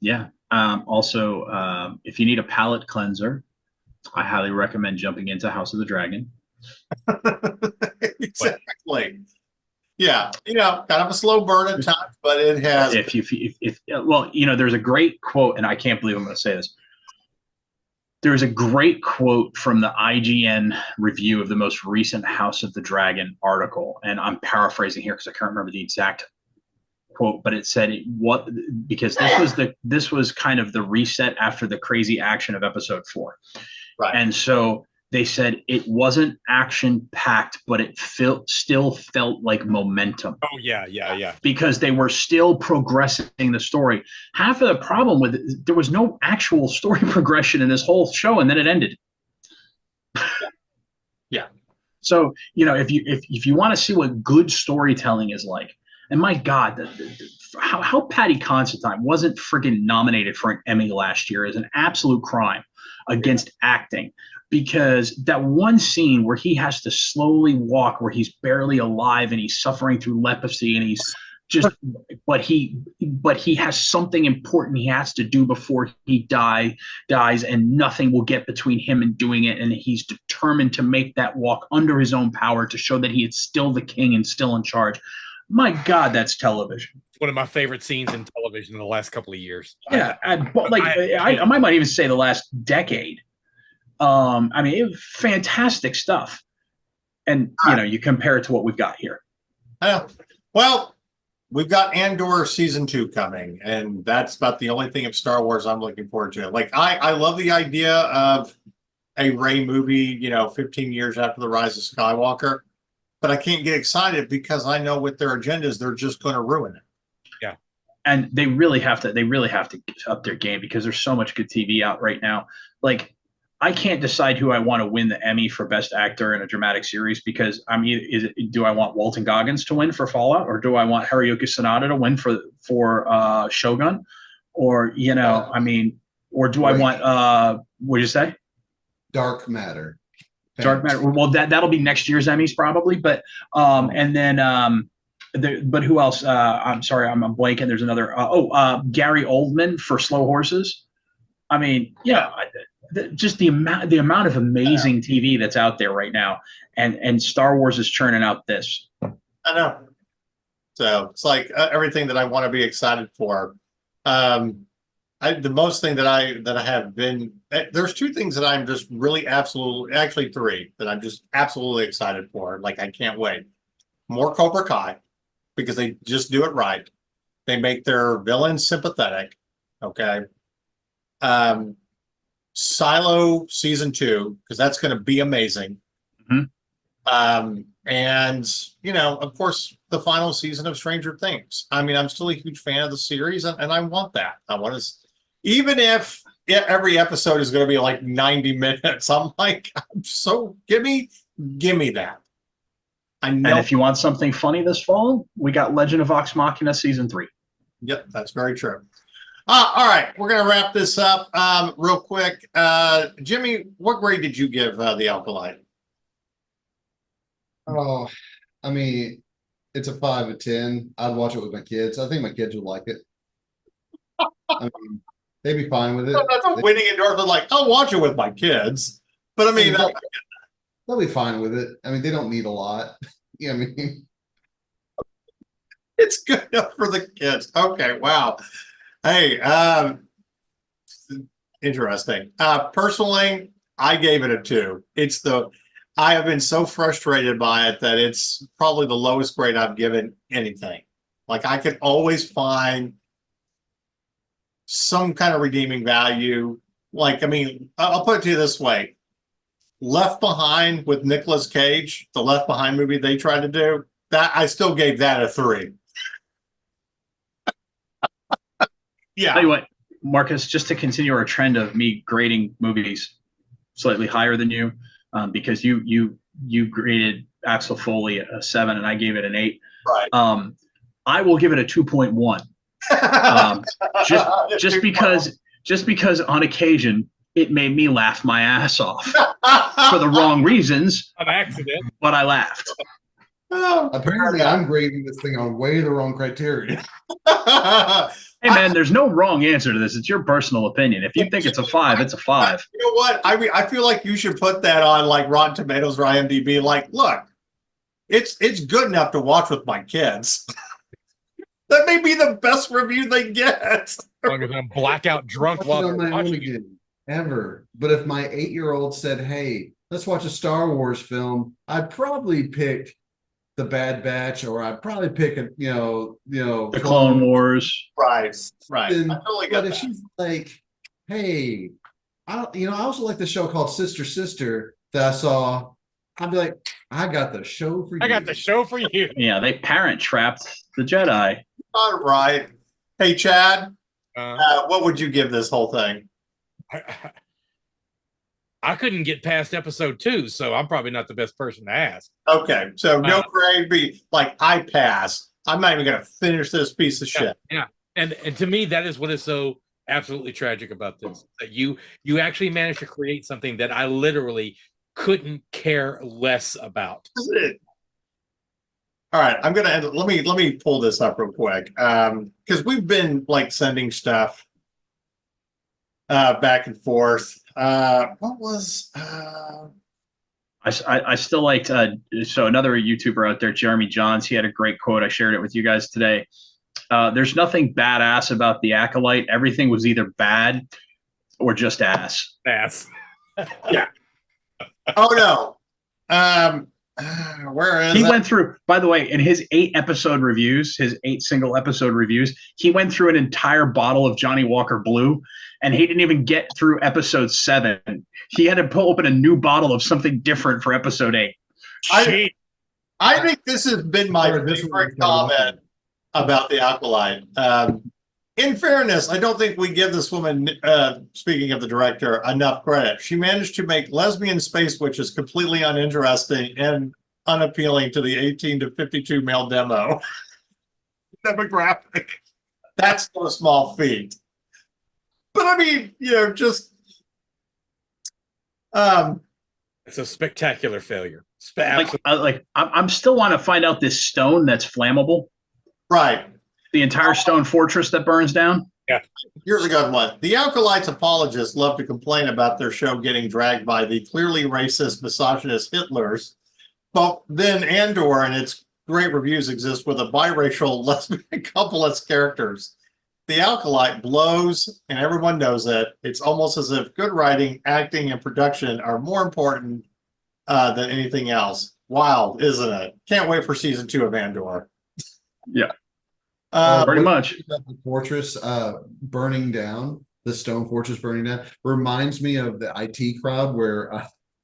Yeah. Also, if you need a palate cleanser, I highly recommend jumping into House of the Dragon. Exactly. Yeah, kind of a slow burn at times, but it has. There's a great quote, and I can't believe I'm going to say this. There's a great quote from the IGN review of the most recent House of the Dragon article, and I'm paraphrasing here because I can't remember the exact quote, but it said because this was kind of the reset after the crazy action of episode 4, right? And so they said it wasn't action packed, but it still felt like momentum. Oh yeah. Because they were still progressing the story. Half of the problem with it, there was no actual story progression in this whole show, and then it ended. Yeah. So if you want to see what good storytelling is like, and my God, how Patty Considine wasn't friggin' nominated for an Emmy last year is an absolute crime against acting. Because that one scene where he has to slowly walk, where he's barely alive and he's suffering through leprosy, and he's just, but he has something important he has to do before he dies, and nothing will get between him and doing it, and he's determined to make that walk under his own power to show that he is still the king and still in charge. My God, that's television. One of my favorite scenes in television in the last couple of years. Yeah, I might even say the last decade. It was fantastic stuff. And, you compare it to what we've got here. Well, we've got Andor season 2 coming, and that's about the only thing of Star Wars I'm looking forward to. Like, I love the idea of a Rey movie, 15 years after the rise of Skywalker, but I can't get excited because I know with their agendas, they're just going to ruin it. Yeah. And they really have to up their game because there's so much good TV out right now. Like, I can't decide who I want to win the Emmy for Best Actor in a Dramatic Series because do I want Walton Goggins to win for Fallout, or do I want Hiroyuki Sanada to win for Shogun, or or do I want what did you say? Dark Matter. Dark Matter. Well, that'll be next year's Emmys probably, but and then but who else? I'm sorry, I'm blanking. There's another. Gary Oldman for Slow Horses. Just the amount of amazing TV that's out there right now, and Star Wars is churning out this. I know. So it's like everything that I want to be excited for. The most thing that I have been, there's 2 things that I'm just really actually 3 that I'm just absolutely excited for. Like, I can't wait. More Cobra Kai, because they just do it right. They make their villains sympathetic. Okay. Silo season 2, because that's going to be amazing. Mm-hmm. And of course, the final season of Stranger Things. I'm still a huge fan of the series, and I want that. I want to, even if every episode is going to be like 90 minutes. I'm like, give me that. I know. And if you want something funny this fall, we got Legend of Vox Machina season 3. Yep, that's very true. All right, we're going to wrap this up real quick. Jimmy, what grade did you give The Acolyte? Oh, it's a 5 out of 10. I'd watch it with my kids. I think my kids would like it. They'd be fine with it. That's a winning endorsement. Like, I'll watch it with my kids, but they'll be fine with it. They don't need a lot. It's good enough for the kids. Okay, wow. Hey, interesting. Personally, I gave it a 2. I have been so frustrated by it that it's probably the lowest grade I've given anything. Like, I could always find some kind of redeeming value. Like, I'll put it to you this way. Left Behind with Nicolas Cage, the Left Behind movie they tried to do, that I still gave that a 3. Yeah. Tell you what, Marcus, just to continue our trend of me grading movies slightly higher than you, because you graded Axel Foley a 7 and I gave it an 8. Right. I will give it a 2.1 Just because on occasion it made me laugh my ass off for the wrong reasons, An accident. but I laughed. Apparently, I'm grading this thing on way the wrong criteria. Hey man, there's no wrong answer to this. It's your personal opinion. If you think it's a 5, it's a 5. You know what? I mean, I feel like you should put that on like Rotten Tomatoes or IMDb. Like, look, it's good enough to watch with my kids. That may be the best review they get. As long as I'm blackout drunk while on they're my own watching it. again, ever. But if my 8-year-old said, "Hey, let's watch a Star Wars film," I'd probably pick The Bad Batch, or I'd probably pick The Clone Wars. Right. I And, totally but get if that. she's like, "Hey, I also like the show called Sister that I saw," I'd be like, "I got the show for you." I got the show for you. Yeah, they parent trapped the Jedi. All right. Hey, Chad, Uh, what would you give this whole thing? I couldn't get past episode 2, so I'm probably not the best person to ask. Okay, so no grade B. Like, I pass. I'm not even going to finish this piece of shit. Yeah. And to me, that is what is so absolutely tragic about this. That you actually managed to create something that I literally couldn't care less about. All right, I'm gonna end. Let me pull this up real quick, because we've been like sending stuff back and forth. What was I still liked so another YouTuber out there, Jeremy Johns, he had a great quote. I shared it with you guys today. There's nothing badass about the Acolyte. Everything was either bad or just ass. Ass. Yeah. Oh no. Where is He it? went through, by the way, in his 8 single episode reviews, he went through an entire bottle of Johnny Walker Blue, and he didn't even get through episode 7. He had to open a new bottle of something different for episode 8. I think this has been my favorite comment about the Acolyte. In fairness, I don't think we give this woman, speaking of the director, enough credit. She managed to make lesbian space witches completely uninteresting and unappealing to the 18 to 52 male demo demographic. That's no small feat. But I mean, just It's a spectacular failure. I'm still want to find out this stone that's flammable. right. The entire stone fortress that burns down. Here's a good one. The Acolyte's apologists love to complain about their show getting dragged by the clearly racist, misogynist Hitlers. But then Andor and its great reviews exist with a biracial lesbian couple as characters. The Acolyte blows, and everyone knows it. It's almost as if good writing, acting, and production are more important than anything else. Wild, isn't it? Can't wait for season 2 of Andor. Yeah. What Pretty much. you said about the fortress burning down, the stone fortress burning down, reminds me of the IT crowd where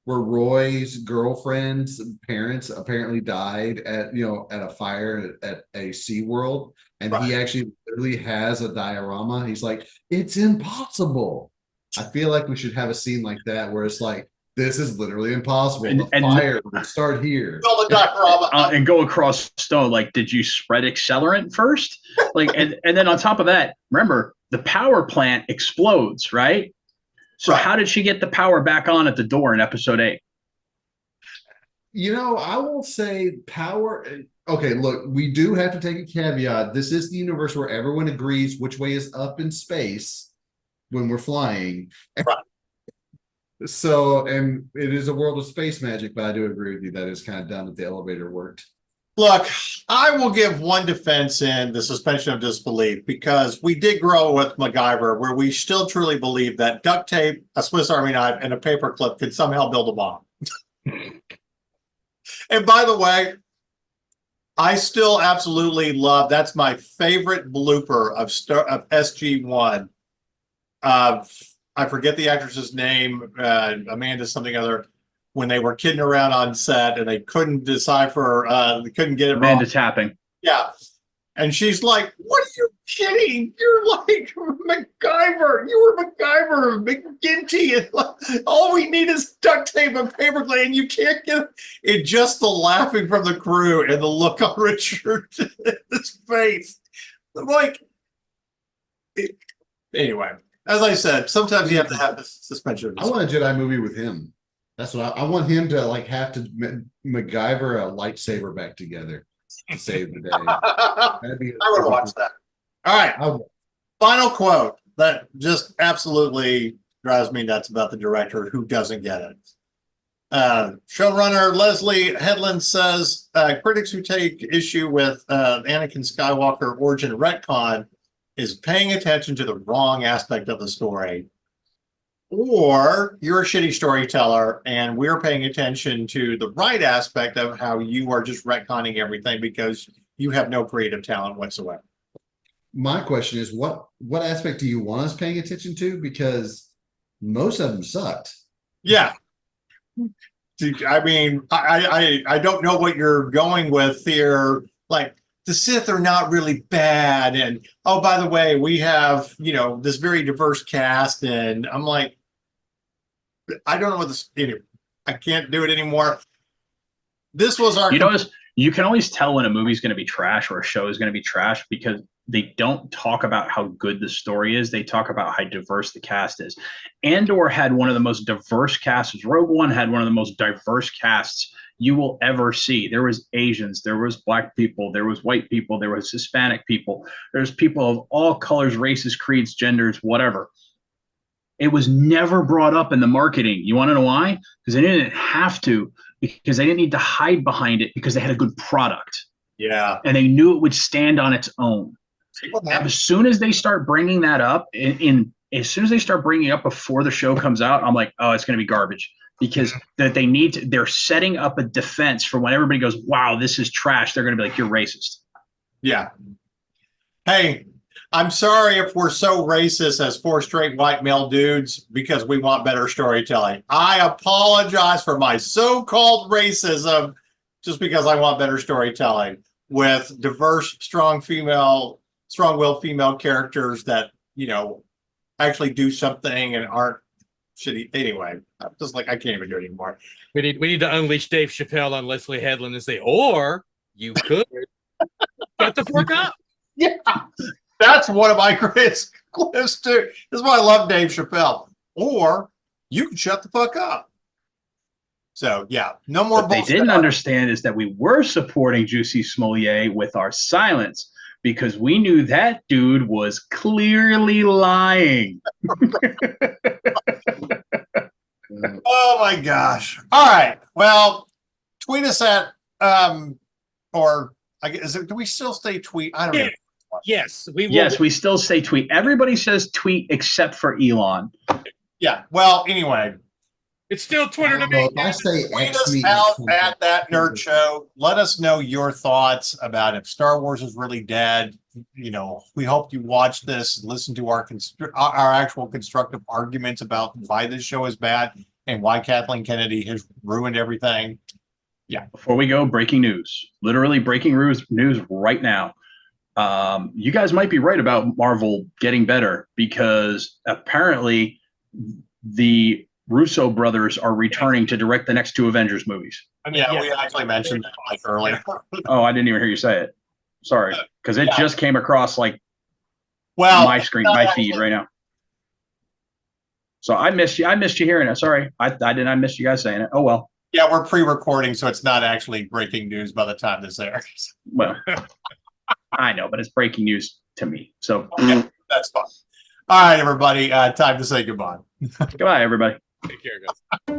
Roy's girlfriend's parents apparently died at a fire at a SeaWorld, and he actually literally has a diorama. He's like, "It's impossible." I feel like we should have a scene like that where it's like, this is literally impossible. The fire would start here. And go across stone. Like, did you spread accelerant first? Like, and then on top of that, remember, the power plant explodes, right? So how did she get the power back on at the door in episode 8? I will say power. Okay, look, we do have to take a caveat. This is the universe where everyone agrees which way is up in space when we're flying. Right. So, and it is a world of space magic, but I do agree with you that it's kind of dumb that the elevator worked. Look, I will give one defense in the suspension of disbelief, because we did grow with MacGyver, where we still truly believe that duct tape, a Swiss Army knife, and a paper clip could somehow build a bomb. And by the way, I still absolutely love, that's my favorite blooper of SG1. I forget the actress's name, Amanda something other, when they were kidding around on set and they couldn't decipher, they couldn't get it Amanda wrong. Tapping. Yeah. And she's like, "What are you kidding? You're like MacGyver. You were MacGyver, McGinty. And all we need is duct tape and paperclip, and you can't get it." Just the laughing from the crew and the look on Richard's face. I'm like, Anyway, as I said, sometimes you have to have this suspension. I want a Jedi movie with him. That's what I want him to like have to MacGyver a lightsaber back together to save the day. I That'd be would watch that. All right. I would. Final quote that just absolutely drives me nuts about the director who doesn't get it. Showrunner Leslie Headland says critics who take issue with Anakin Skywalker origin retcon is paying attention to the wrong aspect of the story. Or you're a shitty storyteller and we're paying attention to the right aspect of how you are just retconning everything because you have no creative talent whatsoever. My question is, what aspect do you want us paying attention to? Because most of them sucked. Yeah. I mean, I don't know what you're going with here. Like, the Sith are not really bad. And, oh, by the way, we have, this very diverse cast. And I'm like, I don't know what this, I can't do it anymore. This was our. You can always tell when a movie's going to be trash or a show is going to be trash because they don't talk about how good the story is. They talk about how diverse the cast is. Andor had one of the most diverse casts. Rogue One had one of the most diverse casts you will ever see. There was Asians, there was Black people, there was white people, there was Hispanic people. There's people of all colors, races, creeds, genders, whatever. It was never brought up in the marketing. You want to know why? Because they didn't have to, because they didn't need to hide behind it because they had a good product. Yeah. And they knew it would stand on its own. As soon as they start bringing that up, as soon as they start bringing it up before the show comes out, I'm like, oh, it's going to be garbage because they're setting up a defense for when everybody goes, wow, this is trash. They're going to be like, you're racist. Yeah. Hey, I'm sorry if we're so racist as 4 straight white male dudes because we want better storytelling. I apologize for my so-called racism just because I want better storytelling with diverse, strong-willed female characters that, actually do something and aren't shitty. Anyway, I'm just like, I can't even do it anymore. We need to unleash Dave Chappelle on Leslie Headland and say, or you could shut the fuck up. Yeah. That's one of my greatest clips too. This is why I love Dave Chappelle. Or you can shut the fuck up. So yeah, no more. What they didn't understand is that we were supporting Juicy Smollett with our silence because we knew that dude was clearly lying. Oh my gosh! All right, well, tweet us at or I guess do we still stay tweet? I don't know. Yes, we will. Yes, we still say tweet. Everybody says tweet except for Elon. Yeah. Well, anyway, it's still Twitter to me. If I say tweet X us me out at That Nerd Show. Let us know your thoughts about if Star Wars is really dead. We hope you watch this, listen to our actual constructive arguments about why this show is bad and why Kathleen Kennedy has ruined everything. Yeah. Before we go, breaking news. Literally breaking news right now. You guys might be right about Marvel getting better because apparently the Russo brothers are returning to direct the next 2 Avengers movies. We actually mentioned that like earlier. Oh, I didn't even hear you say it. Sorry, because it just came across like my screen, my feed right now. So I missed you. I missed you hearing it. Sorry, I missed you guys saying it. Oh well. Yeah, we're pre-recording, so it's not actually breaking news by the time this airs. Well, I know, but it's breaking news to me. So okay, that's fine. All right, everybody. Time to say goodbye. Goodbye, everybody. Take care, guys.